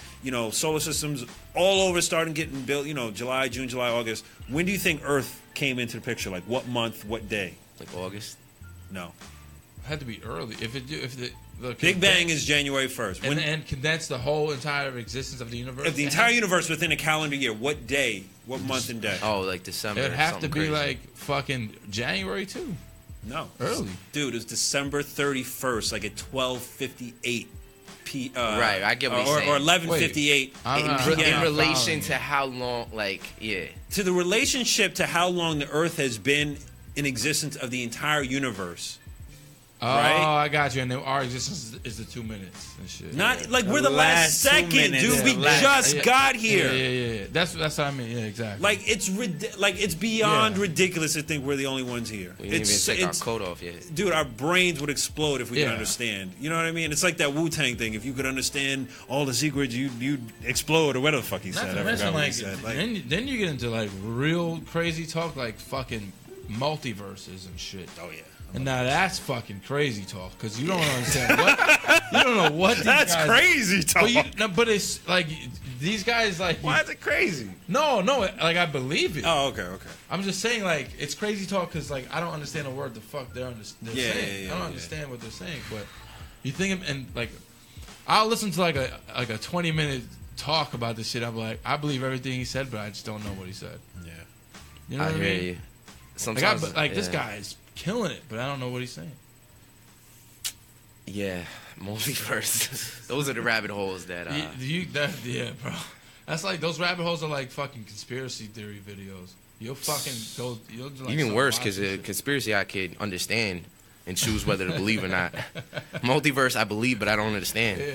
C: solar systems all over starting getting built. July, June, July, August. When do you think Earth came into the picture? Like what month? What day?
B: Like August?
C: No.
A: It had to be early. If the
C: Big Bang is January 1st.
A: And condense the whole entire existence of the universe.
C: If the entire universe within a calendar year, what day? What month and day?
B: Oh, like December.
A: It'd have to be like fucking January too.
C: No.
A: Early.
C: Dude, it was December 31st, like at 12:58 p.m.
B: Right, I get what you're saying.
C: Or 11:58
B: in relation to how long,
C: to the relationship to how long the Earth has been in existence of the entire universe.
A: Oh, right? I got you. And our existence is the 2 minutes and shit.
C: Not like we're the last second, dude. We just got here.
A: Yeah. That's what I mean. Yeah, exactly.
C: Like it's beyond ridiculous to think we're the only ones here.
B: We didn't even take our coat off yet.
C: Dude, our brains would explode if we could understand. You know what I mean? It's like that Wu-Tang thing. If you could understand all the secrets, you'd explode, or whatever the fuck he said. I forgot what he said.
A: Then you get into like real crazy talk, like fucking multiverses and shit.
C: Oh yeah.
A: And now that's fucking crazy talk because you don't understand what you don't know what these
C: that's
A: guys,
C: crazy talk.
A: But it's like these guys like.
C: Why is it crazy?
A: No, like I believe it.
C: Oh, okay.
A: I'm just saying like it's crazy talk because like I don't understand a word the fuck they're saying. I don't understand what they're saying, but you think and like I'll listen to like a 20-minute talk about this shit. I'm like I believe everything he said, but I just don't know what he said.
C: Yeah,
A: you know what I mean?
B: You. Sometimes,
A: this guy is killing it, but I don't know what he's saying.
B: Yeah, multiverse. Those are the rabbit holes that.
A: Yeah, bro. That's like those rabbit holes are like fucking conspiracy theory videos. You'll fucking go. Like
B: even worse because a conspiracy I could understand and choose whether to believe or not. Multiverse, I believe, but I don't understand.
A: Yeah.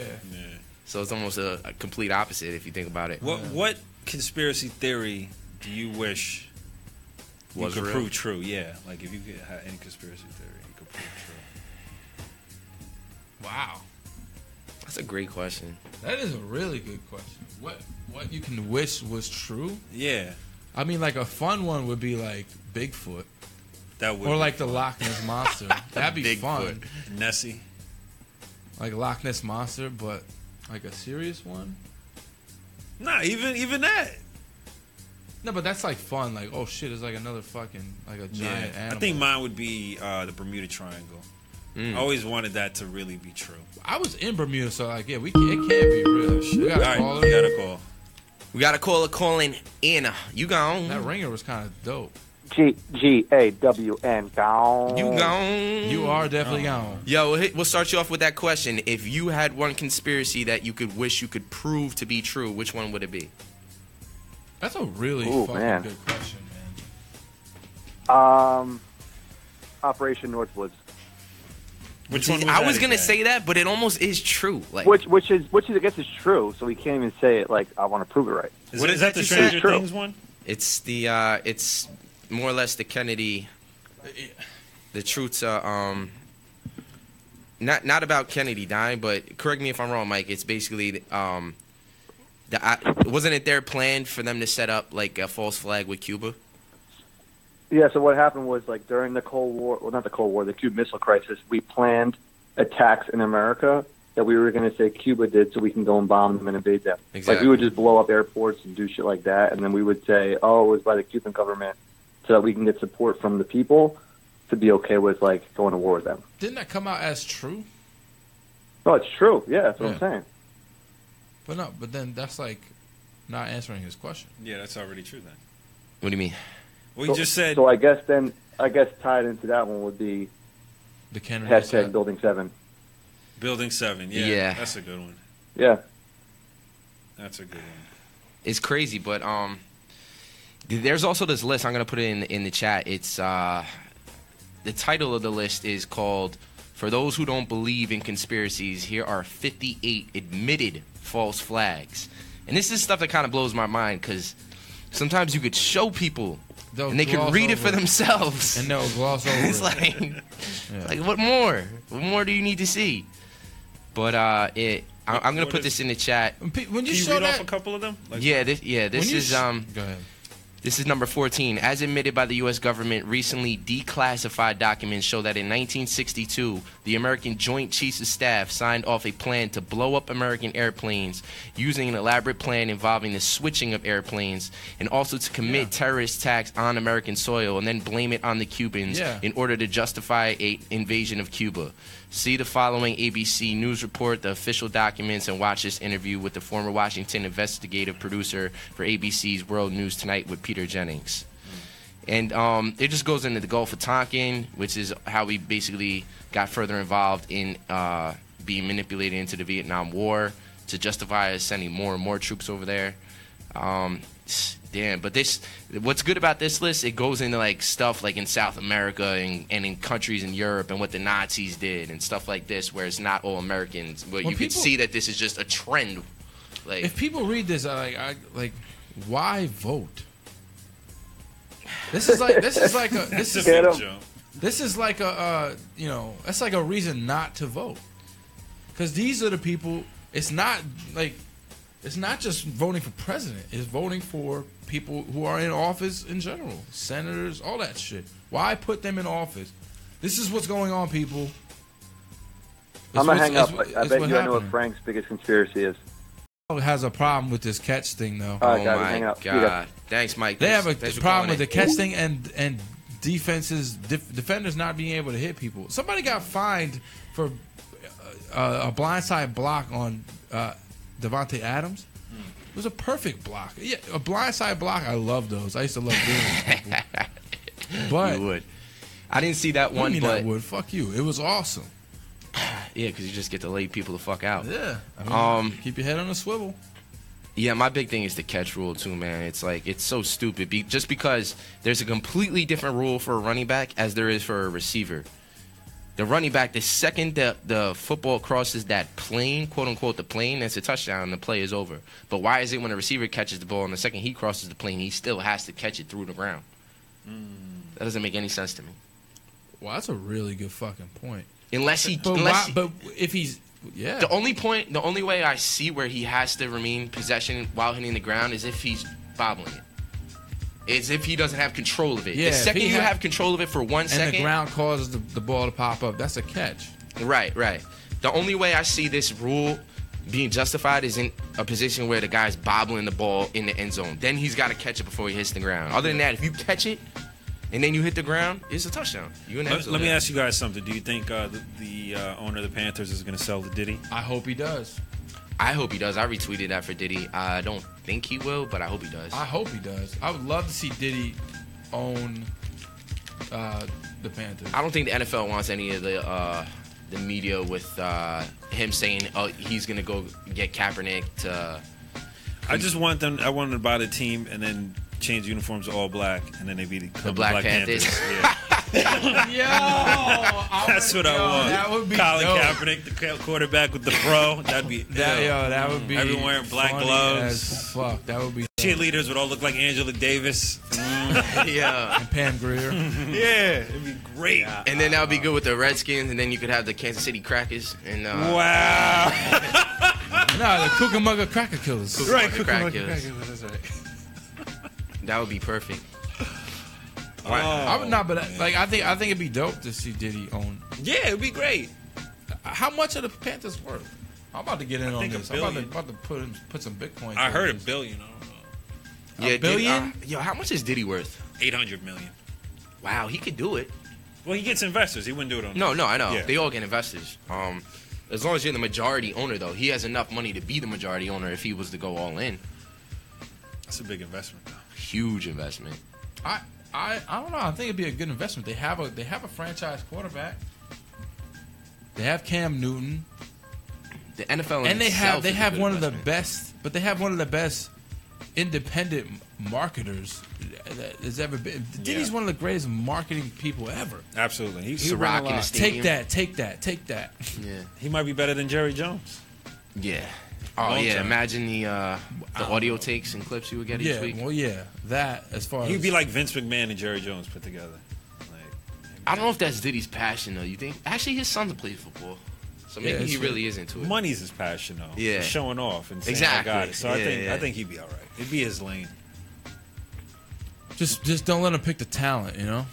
B: So it's almost a complete opposite if you think about it.
C: What conspiracy theory do you wish you could prove true? Yeah, like if you could have any conspiracy theory, you could prove true.
A: Wow,
B: that's a great question.
A: That is a really good question. What you can wish was true?
C: Yeah.
A: I mean, like a fun one would be like Bigfoot.
C: That would.
A: Or like the Loch Ness Monster. That'd be fun.
C: Nessie.
A: Like Loch Ness Monster, but like a serious one?
C: Nah, even that.
A: No, but that's like fun. Like, oh shit, it's like another fucking like a giant animal.
C: I think mine would be the Bermuda Triangle. I always wanted that to really be true.
A: I was in Bermuda, so like, yeah, it can't be real. Shit. We gotta call
C: we gotta call.
B: We got a caller calling in. You gone.
A: That ringer was kind of dope.
L: G-A-W-N, gone.
B: You gone.
A: You are definitely gone.
B: Yo, we'll start you off with that question. If you had one conspiracy that you could wish you could prove to be true, which one would it be?
A: That's a really fucking good question,
L: man. Operation Northwoods.
C: Which one?
B: I was gonna say that, but it almost is true. Like
L: which is I guess is true. So we can't even say it like I want to prove it right.
C: Is that the Stranger Things one?
B: It's the it's more or less the Kennedy. The truth's not about Kennedy dying, but correct me if I'm wrong, Mike. It's basically wasn't it their plan for them to set up like a false flag with Cuba?
L: Yeah, so what happened was, like, during the Cold War, well, not the Cold War, the Cuban Missile Crisis, we planned attacks in America that we were going to say Cuba did so we can go and bomb them and invade them.
B: Exactly.
L: Like, we would just blow up airports and do shit like that, and then we would say, oh, it was by the Cuban government so that we can get support from the people to be okay with, like, going to war with them.
A: Didn't that come out as true?
L: No, it's true. Yeah, that's what I'm saying.
A: But then that's, like, not answering his question.
C: Yeah, that's already true then.
B: What do you mean?
C: Well, you just said.
L: So I guess tied into that one would be
A: the Kennedy
L: hashtag Building 7.
C: Building 7, yeah. That's a good one.
L: Yeah.
C: That's a good one.
B: It's crazy, but there's also this list. I'm gonna put it in the chat. It's the title of the list is called "For Those Who Don't Believe in Conspiracies." Here are 58 admitted false flags, and this is stuff that kind of blows my mind because sometimes you could show people. And they could read it for themselves.
A: And they'll gloss over
B: it's like, like, what more? What more do you need to see? But I'm going to put this in the chat.
A: When you
C: Can you read off a couple of them?
B: Like, this is
A: go ahead.
B: This is number 14. As admitted by the U.S. government, recently declassified documents show that in 1962, the American Joint Chiefs of Staff signed off a plan to blow up American airplanes using an elaborate plan involving the switching of airplanes and also to commit terrorist attacks on American soil and then blame it on the Cubans in order to justify an invasion of Cuba. See the following ABC News report, the official documents, and watch this interview with the former Washington investigative producer for ABC's World News Tonight with Peter Jennings. And it just goes into the Gulf of Tonkin, which is how we basically got further involved in being manipulated into the Vietnam War to justify us sending more and more troops over there. Damn, but what's good about this list, it goes into like stuff like in South America and in countries in Europe and what the Nazis did and stuff like this, where it's not all Americans. But you can see that this is just a trend. Like,
A: if people read this, why vote? This is like that's like a reason not to vote, because these are the people. It's not just voting for president. It's voting for people who are in office in general. Senators, all that shit. Why put them in office? This is what's going on, people.
L: I'm going to hang up. I bet you know what Frank's biggest conspiracy is.
A: Has a problem with this catch thing, though.
B: Oh, my God. Thanks, Mike.
A: They have a problem with the catch thing and defenders not being able to hit people. Somebody got fined for a blindside block on Devontae Adams. It was a perfect block. Yeah, a blindside block. I love those. I used to love doing those. But
B: you would. I didn't see that one,
A: but
B: but
A: I would. Fuck you. It was awesome.
B: Yeah, because you just get to lay people the fuck out.
A: Yeah. I mean, keep your head on a swivel.
B: Yeah, my big thing is the catch rule too, man. It's like it's so stupid. Just because there's a completely different rule for a running back as there is for a receiver. The running back, the second the football crosses that plane, quote unquote, the plane, that's a touchdown. The play is over. But why is it when a receiver catches the ball and the second he crosses the plane, he still has to catch it through the ground? That doesn't make any sense to me.
A: Well, that's a really good fucking point.
B: But
A: if he's
B: the only way I see where he has to remain possession while hitting the ground is if he's bobbling it. It's if he doesn't have control of it.
A: Yeah,
B: the second you have control of it for 1 second,
A: and the ground causes the ball to pop up, that's a catch.
B: Right. The only way I see this rule being justified is in a position where the guy's bobbling the ball in the end zone. Then he's got to catch it before he hits the ground. Other than that, if you catch it and then you hit the ground, it's a touchdown.
C: Let me ask you guys something. Do you think the owner of the Panthers is going to sell to Diddy?
A: I hope he does.
B: I hope he does. I retweeted that for Diddy. I don't think he will, but I hope he does.
A: I hope he does. I would love to see Diddy own the Panthers.
B: I don't think the NFL wants any of the media with him saying, "Oh, he's gonna go get Kaepernick."
C: I just want them. I want them to buy the team and then change uniforms to all black, and then they be the
B: Black Panthers.
C: Yeah. That's what I want.
A: That would be
C: Colin
A: dope.
C: Kaepernick, the quarterback with the fro. That'd be
A: that would be.
C: Everyone wearing black
A: funny
C: gloves.
A: As fuck. That would be.
C: Cheerleaders would all look like Angela Davis.
B: Yeah.
A: And Pam Grier.
C: Yeah, it'd be great.
B: And then that would be good with the Redskins, and then you could have the Kansas City Crackers. And
C: wow.
A: No, the Cucamonga Cracker Killers.
B: Right,
A: Cucamonga
B: Crackers.
A: Cracker Killers. That's right.
B: That would be perfect.
A: I would not, but I think it'd be dope to see Diddy own.
C: Yeah, it'd be great.
A: How much are the Panthers worth? I'm about to get in on this. I'm about to put some Bitcoin.
C: I heard $1 billion. I don't know.
B: Yeah,
A: $1 billion?
B: Yo, how much is Diddy worth?
C: $800 million.
B: Wow, he could do it.
C: Well, he gets investors. He wouldn't do it on.
B: No, I know.
C: Yeah.
B: They all get investors. As long as you're the majority owner, though, he has enough money to be the majority owner if he was to go all in.
C: That's a big investment, though.
B: Huge investment.
A: I don't know. I think it'd be a good investment. They have a franchise quarterback. They have Cam Newton.
B: The NFL
A: and they have one of the best. But they have one of the best independent marketers that has ever been. Diddy's one of the greatest marketing people ever.
C: Absolutely,
B: he's rocking the stadium.
A: Take that.
B: Yeah,
C: he might be better than Jerry Jones.
B: Yeah. Oh
C: Long
B: yeah!
C: time.
B: Imagine the audio takes and clips you would get each week.
A: Well, yeah, that as far as
C: He'd be like Vince McMahon and Jerry Jones put together.
B: I don't know if that's Diddy's passion though. You think? Actually, his son plays football, so maybe he really is into it.
C: Money's his passion though.
B: Yeah,
C: showing off and saying,
B: exactly.
C: I got it. So I think he'd be all right. It'd be his lane.
A: Just don't let him pick the talent, you know.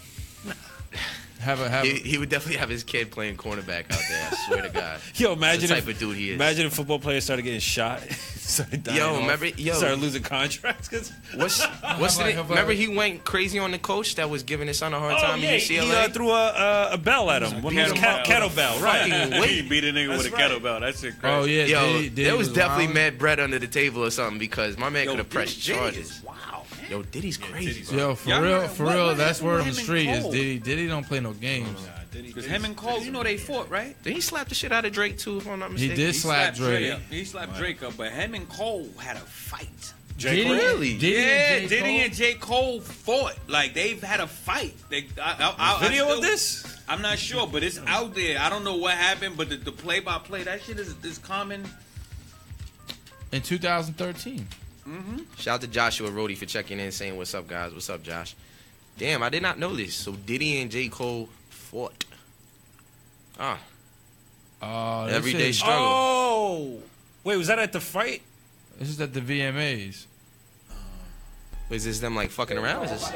B: He would definitely have his kid playing cornerback out there. I swear to God.
C: Yo, imagine
B: the type of dude he is.
C: Imagine if football players started getting shot, started dying started losing contracts.
B: Remember he went crazy on the coach that was giving his son a hard time in UCLA?
C: He threw a bell at him. One of those kettlebell, right?
D: He beat a nigga with a kettlebell. That's it. Crazy.
A: Oh yeah,
B: yo, there was definitely
A: wild.
B: mad bread under the table or something because my man could have pressed charges.
D: Wow.
B: Yo, Diddy's crazy.
A: Yo, for real, that's word on the street is Diddy. Diddy don't play no games.
D: Because him and Cole, you know they fought, right?
B: Did he slap the shit out of Drake too, if I'm not mistaken?
A: He did slap Drake.
D: He slapped Drake up, but him and Cole had a fight.
B: Drake really?
D: Diddy and J. Cole fought. Like, they've had a fight.
C: Video of this?
D: I'm not sure, but it's out there. I don't know what happened, but the play-by-play, that shit is common.
A: In 2013.
D: Mm-hmm.
B: Shout out to Joshua Rhodey for checking in, saying, "What's up, guys? What's up, Josh?" Damn, I did not know this. So Diddy and J. Cole fought. Everyday struggle.
C: Oh, wait, was that at the fight?
A: This is at the VMAs.
B: Is this them like fucking around? Is this?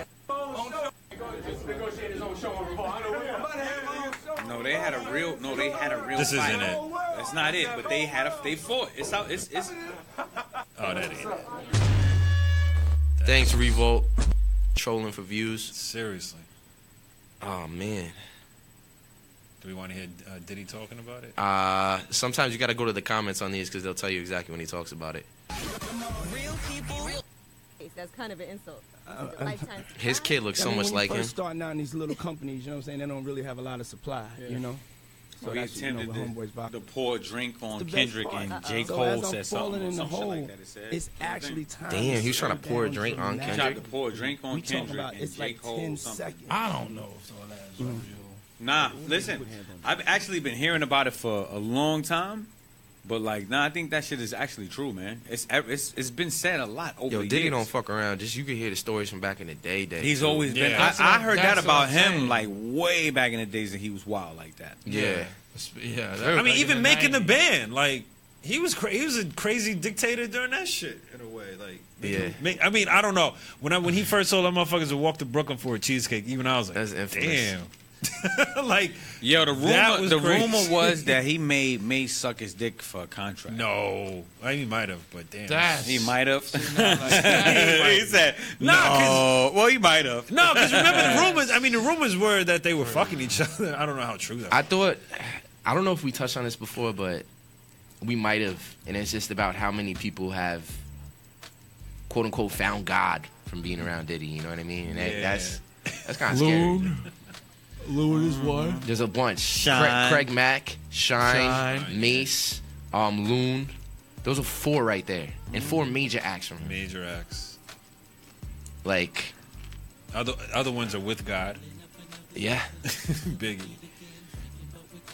D: No, they had a real.
C: This
D: fight.
C: isn't it.
D: That's not it. But they fought. It's out. It's.
C: Oh, that ain't it.
B: Thanks, Revolt. Trolling for views.
C: Seriously.
B: Oh man.
C: Do we want to hear Diddy talking about it?
B: Sometimes you got to go to the comments on these because they'll tell you exactly when he talks about it.
M: Real people. that's kind of an insult. It's a lifetime supply.
B: His kid looks so much like
N: when
B: him.
N: you first starting out in these little companies, you know what I'm saying, they don't really have a lot of supply, you know. So
D: he
N: that's,
D: attempted
N: what Homeboy's about.
D: to pour a drink on
N: The best
D: Kendrick,
N: part.
D: and J.
N: So
D: Cole
N: as I'm
D: said something
N: falling in the
D: some shit
N: hole,
D: like that. It said,
N: it's actually time.
B: Damn, he was trying to pour a drink on
D: He tried
B: Kendrick.
D: to pour a drink on
N: We talking
D: Kendrick
N: about
D: and
N: it's
D: J.
N: like
D: Cole
N: 10
D: something.
N: seconds.
A: I don't know if all that is real.
D: Nah, listen, I've actually been hearing about it for a long time, but like, nah, I think that shit is actually true, man. It's been said a lot over
B: Yo,
D: the
B: Diddy
D: years.
B: don't fuck around. Just you can hear the stories from back in the day.
D: He's always been. I heard that about him like way back in the days that he was wild like that.
B: Yeah.
C: I mean, even making the band, like he was a crazy dictator during that shit in a way. Like,
B: Yeah.
C: I mean, I don't know. When he first told them motherfuckers to walk to Brooklyn for a cheesecake, even I was like,
B: That's infamous.
C: damn. Like,
D: Yo,
C: that was crazy.
D: rumor was that he made suck his dick for a contract.
C: No, he might have, but damn,
D: he might have.
C: he
D: He said
C: no.
D: Well, he might have.
C: No, because remember the rumors. I mean, the rumors were that they were fucking each other. I don't know how true that.
B: I don't know if we touched on this before, but we might have, and it's just about how many people have, quote unquote, found God from being around Diddy. You know what I mean? And that's kind of scary.
A: Loon is one.
B: There's a bunch.
A: Shine.
B: Craig Mack, Shine,
A: Shine.
B: Mace, Loon. Those are 4 right there, and 4 major acts from him.
C: Major acts.
B: Like
C: other ones are with God.
B: Yeah.
C: Biggie.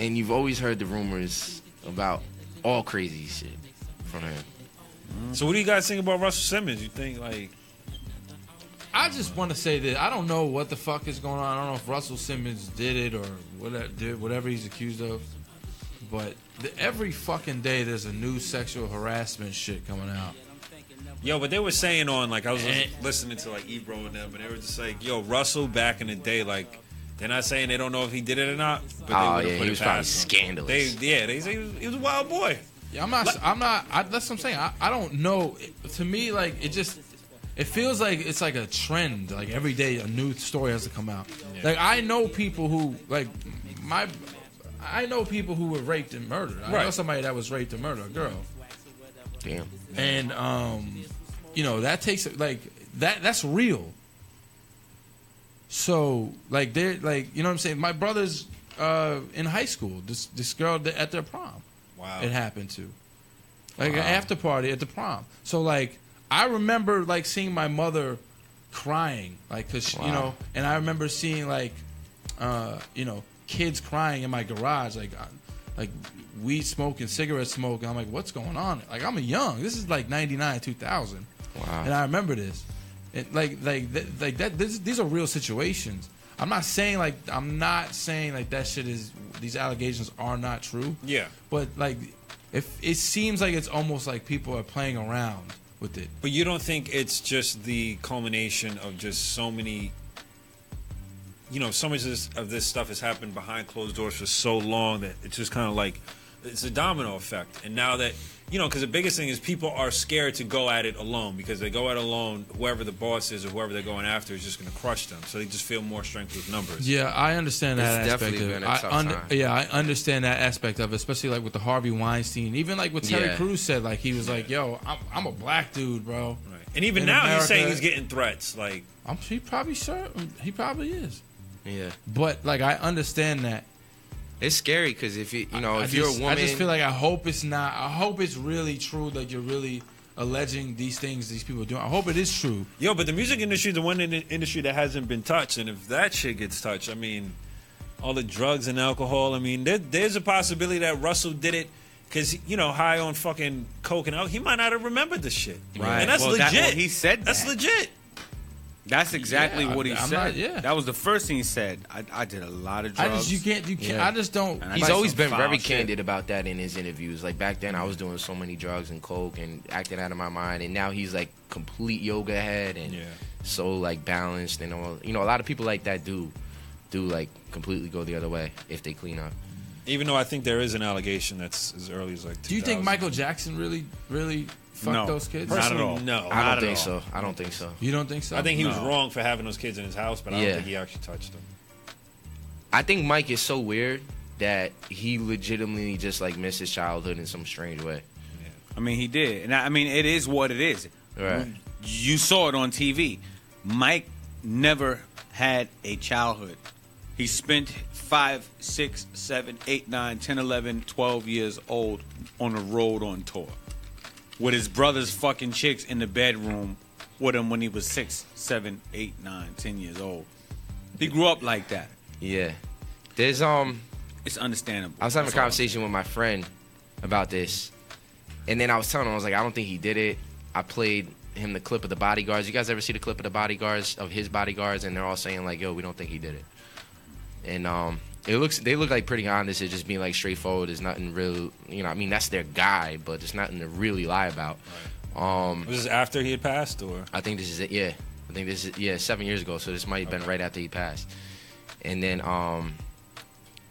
B: And you've always heard the rumors about all crazy shit from him.
C: So what do you guys think about Russell Simmons? You think like?
A: I just want to say that I don't know what the fuck is going on. I don't know if Russell Simmons did it or whatever he's accused of. But every fucking day there's a new sexual harassment shit coming out.
C: Yo, but they were saying on, like, I was listening to, like, Ebro and them, and they were just like, yo, Russell back in the day, like, they're not saying they don't know if he did it or not, but they would've put
B: he
C: it
B: was probably
C: past him.
B: scandalous.
C: They say he was a wild boy.
A: Yeah, that's what I'm saying. I don't know. To me, like, it feels like it's like a trend. Like, every day a new story has to come out.
C: Yeah.
A: Like, I know people who, like, I know people who were raped and murdered. I know somebody that was raped and murdered, a girl.
B: Damn.
A: And, that takes, like, that's real. So, like, they're, like, you know what I'm saying? My brother's in high school. This girl at their prom.
C: Wow.
A: It happened to. Like, an after party at the prom. So, like, I remember, like, seeing my mother crying. Like, because, and I remember seeing, like, kids crying in my garage. Like weed smoke and cigarette smoke. And I'm like, what's going on? Like, I'm young. This is, like, 99, 2000.
B: Wow.
A: And I remember this. These are real situations. I'm not saying like that shit is, these allegations are not true.
C: Yeah.
A: But like, if it seems like it's almost like people are playing around with it.
C: But you don't think it's just the culmination of just so many, so much of this stuff has happened behind closed doors for so long that it's just kind of like, it's a domino effect. And now that, because the biggest thing is people are scared to go at it alone, because they go at it alone, whoever the boss is or whoever they're going after is just going to crush them. So they just feel more strength with numbers.
A: Yeah, I understand that aspect of it. I understand that aspect of it, especially like with the Harvey Weinstein. Even like what Terry Crews said, like he was like, "Yo, I'm a black dude, bro."
C: Right. And even now he's saying he's getting threats. Like
A: he probably is.
B: Yeah.
A: But like I understand that.
B: It's scary because if you're a woman,
A: I just feel like I hope it's not. I hope it's really true. Like you're really alleging these things these people are doing. I hope it is true.
C: Yo, but the music industry is the one industry that hasn't been touched, and if that shit gets touched, I mean, all the drugs and alcohol. I mean, there's a possibility that Russell did it because high on fucking coke and alcohol. He might not have remembered the shit.
D: Right.
C: And that's legit.
D: He said
C: that's legit.
D: That's exactly what he said.
A: Not,
D: that was the first thing he said. I did a lot of drugs.
A: You can't. I just don't.
B: He's always been very candid about that in his interviews. Like back then, I was doing so many drugs and coke and acting out of my mind, and now he's like complete yoga head and so like balanced and all. A lot of people like that do like completely go the other way if they clean up.
C: Even though I think there is an allegation that's as early as like 2000.
A: Do you think Michael Jackson really fucked those kids?
C: Not at all.
B: No, I don't think so. I don't think so.
A: You don't think so?
C: I think he was wrong for having those kids in his house, but I don't think he actually touched them.
B: I think Mike is so weird that he legitimately just like missed his childhood in some strange way.
D: Yeah. I mean, he did, and I mean, it is what it is.
B: Right.
D: you saw it on TV. Mike never had a childhood. He spent 5, 6, 7, 8, 9, 10, 11, 12 years old on the road on tour with his brother's fucking chicks in the bedroom with him when he was 6, 7, 8, 9, 10 years old. He grew up like that.
B: Yeah. There's
D: It's understandable.
B: I was having a conversation with my friend about this, and then I was telling him, I was like, I don't think he did it. I played him the clip of the bodyguards. You guys ever see the clip of the bodyguards, of his bodyguards? And they're all saying like, yo, we don't think he did it. And they look like pretty honest. It's just being like straightforward. There's nothing real, I mean, that's their guy, but there's nothing to really lie about.
C: Was this after he had passed, or?
B: I think this is it. Yeah, I think this is 7 years ago. So this might have been right after he passed. And then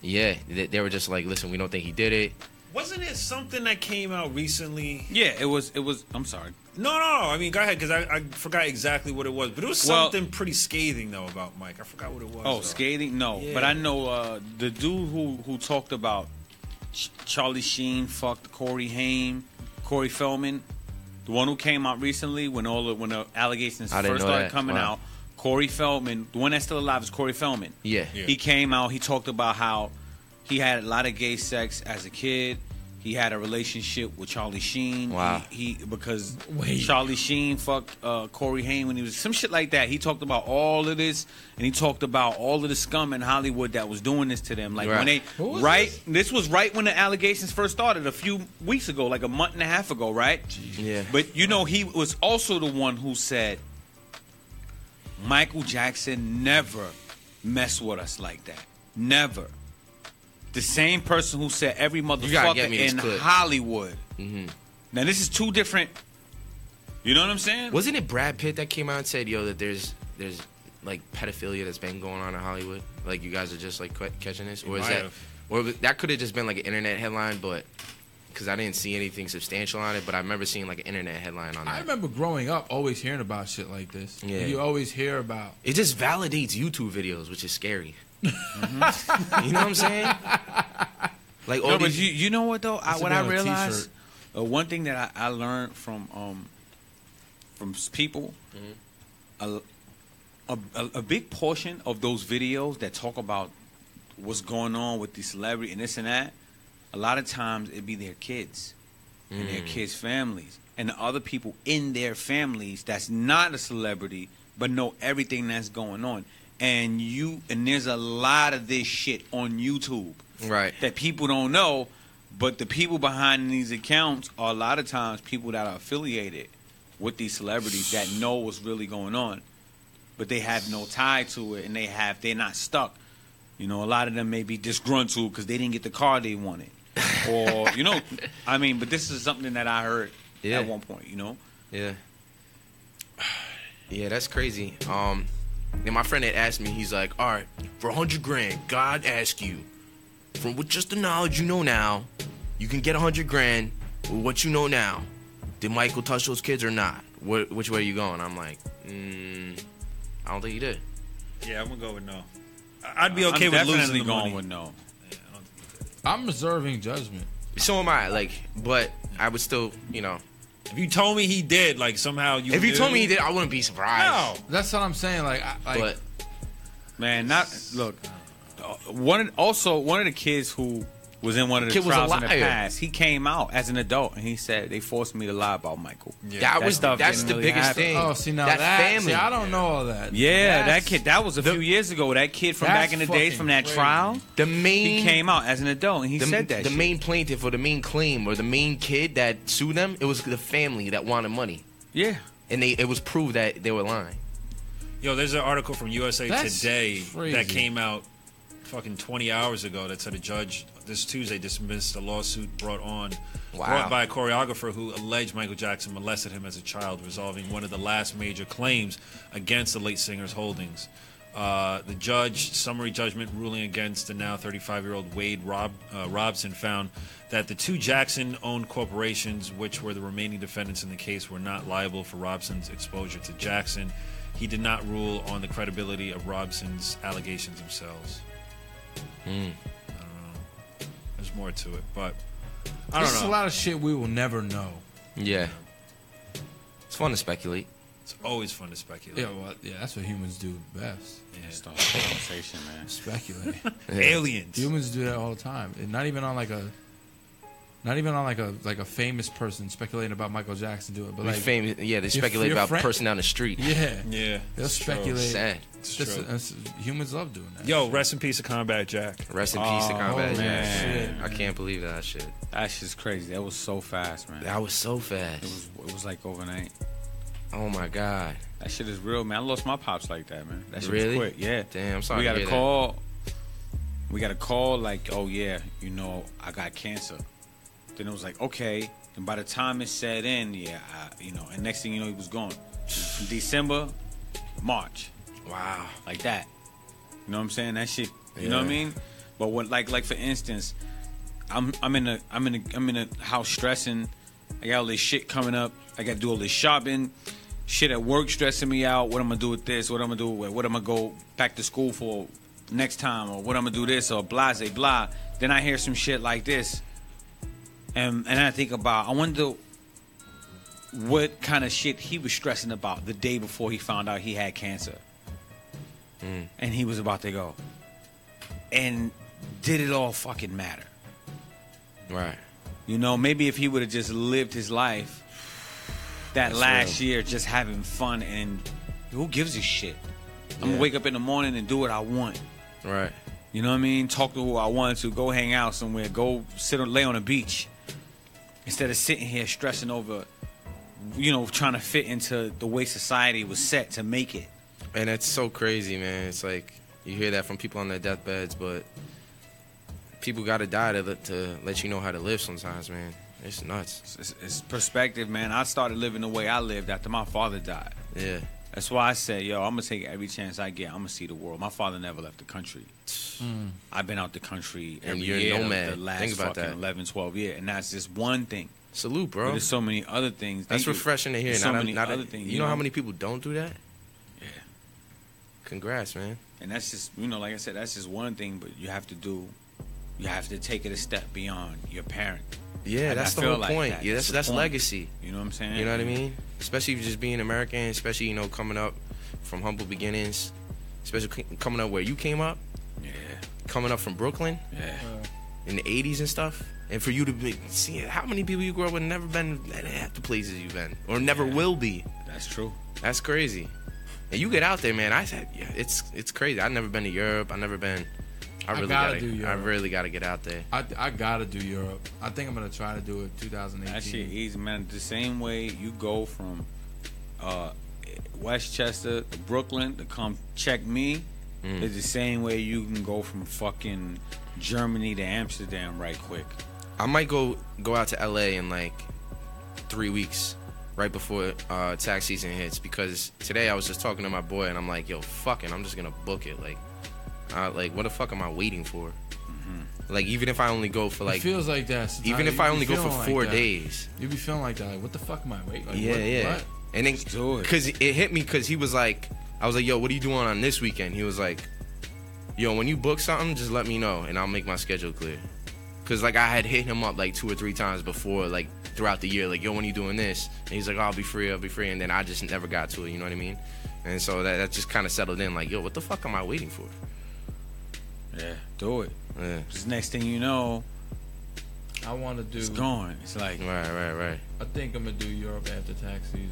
B: yeah, they were just like, listen, we don't think he did it.
C: Wasn't it something that came out recently?
D: Yeah, it was. I'm sorry.
C: No. I mean, go ahead, because I forgot exactly what it was. But it was something pretty scathing, though, about Mike. I forgot what it was.
D: Oh, scathing? No. Yeah. But I know the dude who talked about Charlie Sheen fucked Corey Feldman, the one who came out recently when the allegations first started coming out. Corey Feldman, the one that's still alive is Corey Feldman.
B: Yeah.
D: He came out, he talked about how he had a lot of gay sex as a kid. He had a relationship with Charlie Sheen.
B: Wow.
D: Because Charlie Sheen fucked Corey Haim when he was some shit like that. He talked about all of this, and he talked about all of the scum in Hollywood that was doing this to them. Like when this was right when the allegations first started a few weeks ago, like a month and a half ago, right?
B: Yeah.
D: But he was also the one who said Michael Jackson never messed with us like that. Never. The same person who said every motherfucker in Hollywood.
B: Mm-hmm.
D: Now, this is two different... You know what I'm saying?
B: Wasn't it Brad Pitt that came out and said, yo, that there's like, pedophilia that's been going on in Hollywood? Like, you guys are just, like, catching this? Or is that... Or that could have just been, like, an internet headline, but... Because I didn't see anything substantial on it, but I remember seeing, like, an internet headline on that.
A: I remember growing up always hearing about shit like this.
B: Yeah.
A: You always hear about...
B: It just validates YouTube videos, which is scary. Mm-hmm. You know what I'm saying? Like,
D: no, but you know what though? What I realized, one thing that I learned from people, a big portion of those videos that talk about what's going on with the celebrity and this and that, a lot of times it be their kids and their kids' families and the other people in their families that's not a celebrity but know everything that's going on. And there's a lot of this shit on YouTube,
B: right?
D: That people don't know, but the people behind these accounts are a lot of times people that are affiliated with these celebrities that know what's really going on, but they have no tie to it, and they're not stuck. A lot of them may be disgruntled because they didn't get the car they wanted, or I mean. But this is something that I heard at one point.
B: Yeah. Yeah, that's crazy. And my friend had asked me, he's like, all right, for $100,000, God asked you, from with just the knowledge you know now, you can get $100,000 with what you know now. Did Michael touch those kids or not? Which way are you going? I'm like, I don't think he did.
C: Yeah, I'm going to go with no. I'd be okay with losing the money.
D: With no.
C: Yeah, I don't think he did.
A: I'm reserving judgment.
B: So am I, but I would still,
C: If you told me he did, somehow you
B: If you told me he did, I wouldn't be surprised.
C: No.
A: That's what I'm saying.
B: But
D: man, look. One of the kids who was in one of the trials in the past, he came out as an adult and he said they forced me to lie about Michael.
B: Yeah. That's the biggest thing.
A: Oh, see now
B: that family.
A: See, I don't know all that.
D: Yeah, that kid. That was a few years ago. That kid from back in the days from that trial.
B: He
D: came out as an adult and he said that.
B: The main plaintiff or the main claim or the main kid that sued them, it was the family that wanted money.
D: Yeah,
B: and it was proved that they were lying.
C: Yo, there's an article from USA Today
A: crazy.
C: That came out fucking 20 hours ago that said a judge this Tuesday dismissed a lawsuit brought by a choreographer who alleged Michael Jackson molested him as a child, resolving one of the last major claims against the late singer's holdings. The judge, summary judgment ruling against the now 35-year-old Wade Robson, found that the two Jackson-owned corporations, which were the remaining defendants in the case, were not liable for Robson's exposure to Jackson. He did not rule on the credibility of Robson's allegations themselves. I don't know. There's more to it, but I don't know.
A: There's a lot of shit we will never know.
B: Yeah. It's fun to speculate.
C: It's always fun to speculate.
A: Yeah, well, yeah, that's what humans do best.
D: Yeah, start a conversation, man.
A: Speculate.
C: Aliens.
A: Humans do that all the time. And not even on like a famous person speculating about Michael Jackson do it, but like
B: famous, yeah, they speculate about a person down the street.
A: Yeah, they'll speculate.
B: Sad.
A: Humans love doing that.
C: Yo, rest in peace to Combat Jack.
B: Rest in peace to Combat Jack. I can't believe that shit.
D: That shit's crazy. That was so fast, man.
B: That was so fast.
D: It was like overnight.
B: Oh my god.
D: That shit is real, man. I lost my pops like that, man. That shit
B: really?
D: was quick. Yeah.
B: Damn, I'm sorry.
D: We got a call. We got a call like, oh yeah, you know, I got cancer. Then it was like, okay. And by the time it set in, yeah, and next thing you know, he was gone. From December, March.
B: Wow.
D: Like that. You know what I'm saying? That shit. You know what I mean? But what, like for instance, I'm in a house stressing. I got all this shit coming up. I got to do all this shopping. Shit at work stressing me out. What I'm gonna do with this? What I'm gonna do with? What I'm gonna go back to school for next time? Or what I'm gonna do this? Or blah, blah. Then I hear some shit like this. And I think about, I wonder what kind of shit he was stressing about the day before he found out he had cancer. And he was about to go. And did it all fucking matter?
B: Right.
D: You know, maybe if he would have just lived his life that last year just having fun, and who gives a shit? I'm going to wake up in the morning and do what I want.
B: Right.
D: You know what I mean? Talk to who I want to, go hang out somewhere, go lay on a beach. Instead of sitting here stressing over, trying to fit into the way society was set to make it.
B: And it's so crazy, man. It's like you hear that from people on their deathbeds, but people got to die to let you know how to live sometimes, man. It's nuts.
D: It's perspective, man. I started living the way I lived after my father died.
B: Yeah.
D: That's why I said, yo, I'm going to take every chance I get. I'm going to see the world. My father never left the country. I've been out the country every year
B: nomad.
D: The last
B: Think about
D: fucking
B: that.
D: 11, 12 years. And that's just one thing.
B: Salute, bro.
D: But there's so many other things.
B: That's refreshing to hear.
D: There's so many other things.
B: You know how many people don't do that?
D: Yeah.
B: Congrats, man.
D: And that's just, like I said, that's just one thing. But you have to take it a step beyond your parent.
B: Yeah,
D: and
B: that's the whole point.
D: That.
B: Yeah, that's legacy.
D: You know what I'm saying?
B: You know what I mean? Especially just being American, especially, coming up from humble beginnings, especially coming up where you came up.
D: Yeah.
B: Coming up from Brooklyn.
D: Yeah.
B: In the 80s and stuff. And for you to see how many people you grew up with never been at half the places you've been. Or never will be.
D: That's true.
B: That's crazy. And you get out there, man. I said, it's crazy. I've never been to Europe. I've never been... I really gotta get out there.
A: I gotta do Europe. I think I'm gonna try to do it 2018.
D: That shit easy, man. The same way you go from Westchester to Brooklyn to come check me, is the same way you can go from fucking Germany to Amsterdam right quick.
B: I might go out to LA in like 3 weeks, right before tax season hits, because today I was just talking to my boy and I'm like, yo, fuck it, I'm just gonna book it. Like, what the fuck am I waiting for? Like, even if I only go for like...
A: It feels like that. Sometimes
B: even if I only go for 4 days.
A: You be feeling like that. Like, what the fuck am I waiting? Like,
B: yeah.
A: What?
B: And then, because it hit me, because he was like... I was like, yo, what are you doing on this weekend? He was like, yo, when you book something, just let me know, and I'll make my schedule clear. Because, like, I had hit him up, like, 2 or 3 times before, like, throughout the year. Like, yo, when you doing this? And he's like, oh, I'll be free. And then I just never got to it, you know what I mean? And so that just kind of settled in. Like, yo, what the fuck am I waiting for?
D: Yeah, do it.
B: Yeah.
D: Because next thing you know,
A: I want to do...
D: It's gone. It's like...
B: Right.
A: I think I'm going to do Europe after tax season.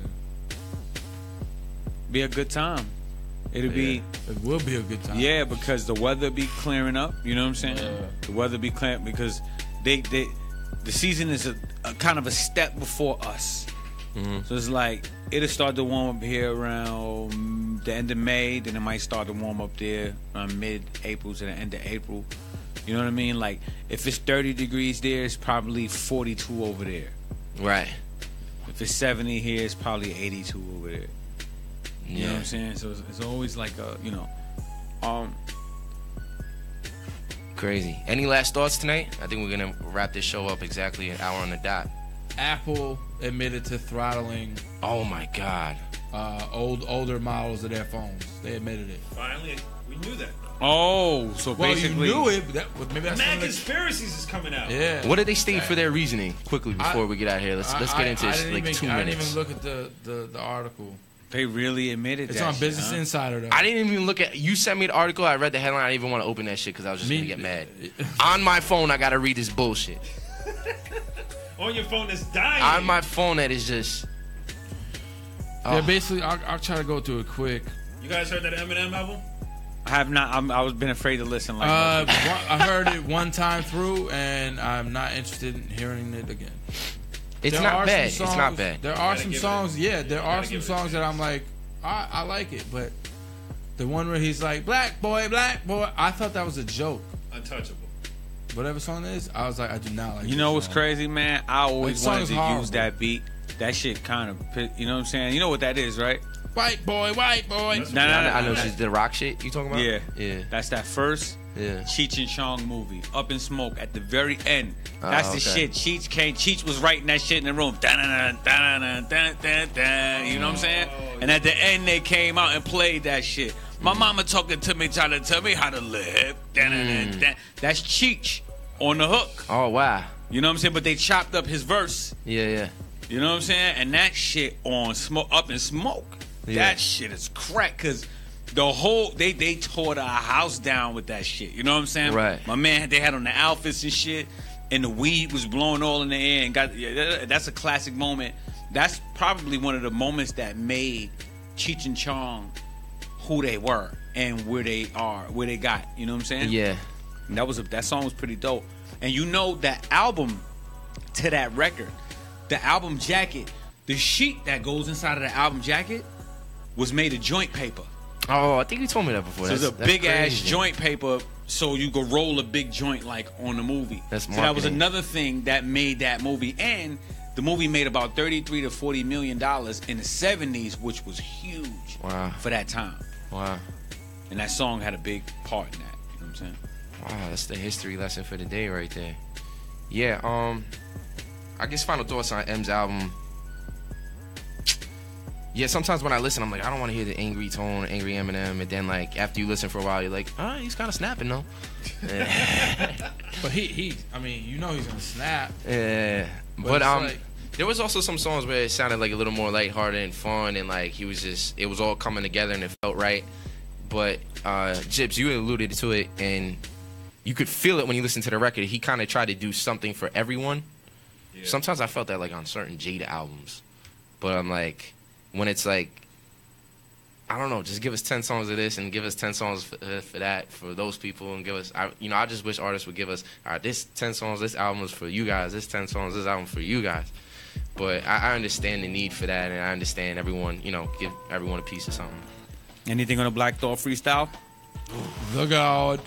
D: Be a good time. It'll be...
A: It will be a good time.
D: Yeah, because the weather be clearing up. You know what I'm saying? Yeah. The weather be clearing because the season is a kind of a step before us. So it's like it'll start to warm up here around the end of May, then it might start to warm up there around mid-April to the end of April. You know what I mean? Like if it's 30 degrees there, it's probably 42 over there.
B: Right.
D: If it's 70 here, it's probably 82 over there. You know what I'm saying? So it's always like
B: crazy. Any last thoughts tonight? I think we're gonna wrap this show up exactly an hour on the dot.
A: Apple admitted to throttling.
B: Oh my God.
A: Older models of their phones. They admitted it.
C: Finally, we knew that.
D: Oh, so basically,
A: you knew it. But maybe that's
C: Mad Conspiracies is coming out.
A: Yeah.
B: What did they state for their reasoning? Quickly before we get out of here, let's get into this like 2 minutes.
A: I didn't even look at the article.
D: They really admitted
A: It's
D: that
A: on
D: shit,
A: Business
D: huh?
A: Insider, though.
B: I didn't even look at. You sent me the article. I read the headline. I didn't even want to open that shit because I was just gonna get mad. On my phone, I gotta read this bullshit.
C: On your phone that's dying.
B: On my phone, that is just.
A: Yeah, basically, I'll try to go through it quick.
C: You guys heard that Eminem album?
D: I have not. I was been afraid to listen. Like
A: I heard it one time through, and I'm not interested in hearing it again.
B: It's
A: There
B: not
A: are
B: bad.
A: some
B: It's not
A: songs-
B: bad.
A: There are some songs. Yeah, there are some songs that I'm like, I like it, but the one where he's like, black boy, I thought that was a joke.
C: Untouchable.
A: Whatever song it is, I was like, I do not like.
D: You know what's crazy, man? I always
A: Like,
D: wanted to
A: song's
D: use
A: horrible.
D: that beat. That shit kind of, you know what I'm saying? You know what that is, right?
A: White boy, white boy.
D: Nah,
B: I know she's the rock shit you talking about.
D: Yeah,
B: yeah.
D: That's that first Cheech and Chong movie, Up in Smoke, at the very end. That's the
B: okay.
D: shit. Cheech was writing that shit in the room. Da-da-da, da-da-da, da-da-da, you know what I'm saying? And at the end, they came out and played that shit. My mama talking to me, trying to tell me how to live. Da-da-da-da. That's Cheech on the hook.
B: Oh wow.
D: You know what I'm saying? But they chopped up his verse.
B: Yeah.
D: You know what I'm saying? And that shit on Smoke, Up in Smoke.
B: Yeah.
D: That shit is crack, because the whole they tore the house down with that shit. You know what I'm saying?
B: Right.
D: My man, they had on the outfits and shit, and the weed was blowing all in the air, and that's a classic moment. That's probably one of the moments that made Cheech and Chong who they were and where they are, where they got. You know what I'm saying?
B: Yeah.
D: And that song was pretty dope. And you know that album to that record, the album jacket, the sheet that goes inside of the album jacket was made of joint paper.
B: Oh, I think you told me that before.
D: So it's a
B: That's
D: big ass
B: crazy.
D: joint paper, so you could roll a big joint like on the movie.
B: That's
D: so that was
B: marketing.
D: another thing that made that movie. And the movie made about $33 to $40 million in the 70s, which was huge for that time.
B: Wow.
D: And that song had a big part in that. You know what I'm saying?
B: Wow, that's the history lesson for the day right there. Yeah, I guess final thoughts on M's album. Yeah, sometimes when I listen, I'm like, I don't want to hear the angry tone, angry Eminem, and then like after you listen for a while, you're like, he's kind of snapping though.
A: But he, I mean, you know he's gonna snap.
B: Yeah, but
A: it's like-
B: there was also some songs where it sounded like a little more lighthearted and fun, and like it was all coming together and it felt right. But Jips, you alluded to it, and you could feel it when you listen to the record. He kind of tried to do something for everyone. Yeah. Sometimes I felt that like on certain Jada albums, but I'm like, when it's like, I don't know, just give us 10 songs of this and give us 10 songs for that, for those people, and give us, I just wish artists would give us, all right, this 10 songs, this album is for you guys, this 10 songs, this album for you guys. But I understand the need for that, and I understand everyone, give everyone a piece of something.
D: Anything on the Black Thought freestyle?
A: The God.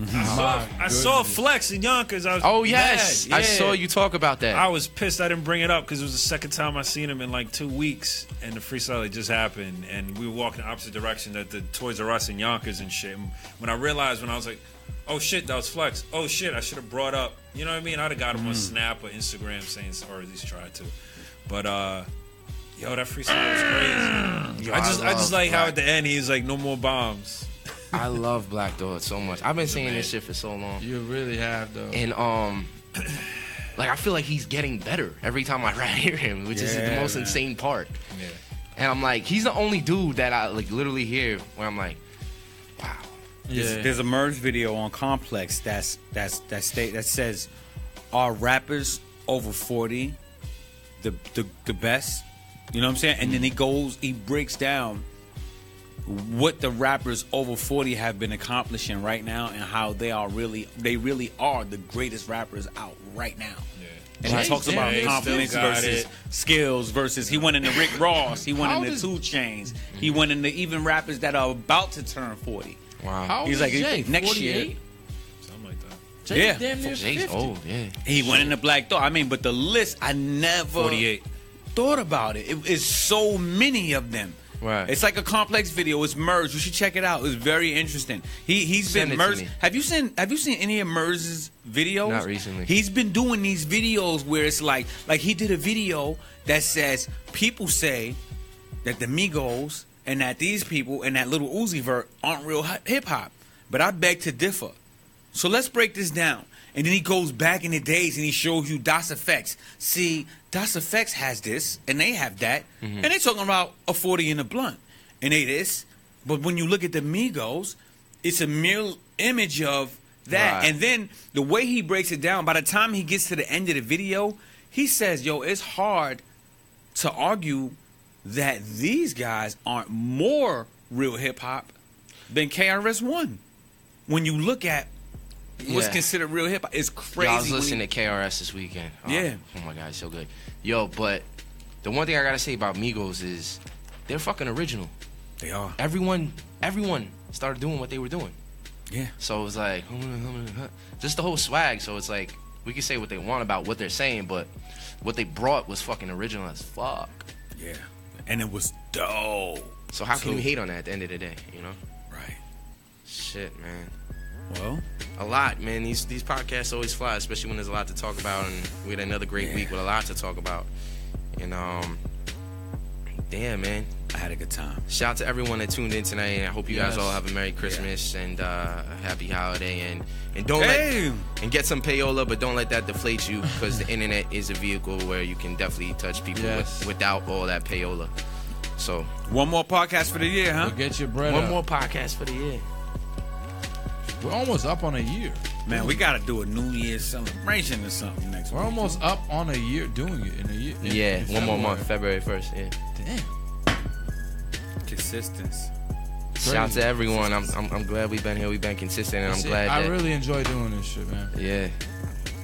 C: I saw Flex in Yonkers. I was mad.
B: I saw you talk about that.
C: I was pissed I didn't bring it up because it was the second time I seen him in like 2 weeks, and the freestyle had just happened, and we were walking the opposite direction at the Toys R Us in Yonkers and shit. And when I realized, when I was like, oh shit, that was Flex. Oh shit, I should have brought up, you know what I mean? I'd have got him on Snap or Instagram saying, or at least tried to. But yo, that freestyle was crazy.
B: Yo,
C: I just like how
B: Black.
C: at the end he was like, no more bombs.
B: I love Black Thought so much. I've been saying this shit for so long.
A: You really have, though.
B: And like I feel like he's getting better every time I hear him, which is the most insane part.
C: Yeah.
B: And I'm like, he's the only dude that I like literally hear where I'm like, wow.
A: Yeah.
D: There's a merge video on Complex that says, are rappers over 40 the best? You know what I'm saying? And then he breaks down what the rappers over 40 have been accomplishing right now, and how they really are the greatest rappers out right now. And he talks about confidence versus skills versus, he went into Rick Ross, he went into 2 Chainz, he went into even rappers that are about to turn 40.
B: Wow.
A: How old
D: He's
A: is
D: like,
A: Jay?
D: next
A: 48?
D: year.
C: Something like that.
A: Jay's
D: Yeah.
A: damn near
B: Jay's
A: 50.
B: old, yeah.
D: He went into Black Thought. I mean, but the list, I never
C: 48.
D: thought about it. It is so many of them.
B: Right.
D: It's like a Complex video. It's Merge. You should check it out. It's very interesting. He's
B: Send
D: been
B: it to
D: Merge.
B: me.
D: Have you seen any of Merge's videos?
B: Not recently.
D: He's been doing these videos where it's like he did a video that says, people say that the Migos and that these people and that Little Uzi Vert aren't real hip hop, but I beg to differ. So let's break this down. And then he goes back in the days and he shows you Das Effects. See, Das Effects has this, and they have that. And they're talking about a 40 in a blunt. And they this. But when you look at the Migos, it's a mere image of that.
B: Right.
D: And then the way he breaks it down, by the time he gets to the end of the video, he says, yo, it's hard to argue that these guys aren't more real hip-hop than KRS-One. When you look at what's considered real hip-hop, it's crazy.
B: Yo, I was listening to KRS this weekend.
D: Yeah.
B: Oh my God, it's so good. Yo, but the one thing I gotta say about Migos is they're fucking original.
D: They are.
B: Everyone started doing what they were doing.
D: Yeah.
B: So it was like, just the whole swag. So it's like, we can say what they want about what they're saying, but what they brought was fucking original as fuck.
D: Yeah. And it was dope.
B: So how can you hate on that at the end of the day, you know?
D: Right.
B: Shit, man.
D: Well,
B: a lot, man. These podcasts always fly, especially when there's a lot to talk about, and we had another great week with a lot to talk about. And damn, man,
D: I had a good time.
B: Shout out to everyone that tuned in tonight, and I hope you guys all have a Merry Christmas and a Happy Holiday, and don't and get some payola, but don't let that deflate you, because the internet is a vehicle where you can definitely touch people without all that payola. So
D: one more podcast for the year, huh?
A: We'll get your bread.
B: One more podcast for the year.
A: We're almost up on a year.
D: Man, we got to do a New Year's celebration or something next week.
A: We're almost up on a year doing it in a year.
B: One more month, February 1st. Yeah.
A: Damn.
D: Consistency.
B: Shout out to everyone. I'm glad we've been here. We've been consistent, and I'm glad
A: I
B: that
A: really enjoy doing this shit, man.
B: Yeah.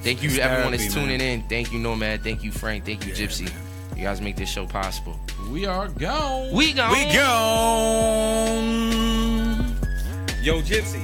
B: Thank you to everyone that's tuning in. Thank you, Nomad. Thank you, Frank. Thank you, Gypsy. You guys make this show possible.
A: We are gone.
B: We gone.
D: Yo, Gypsy.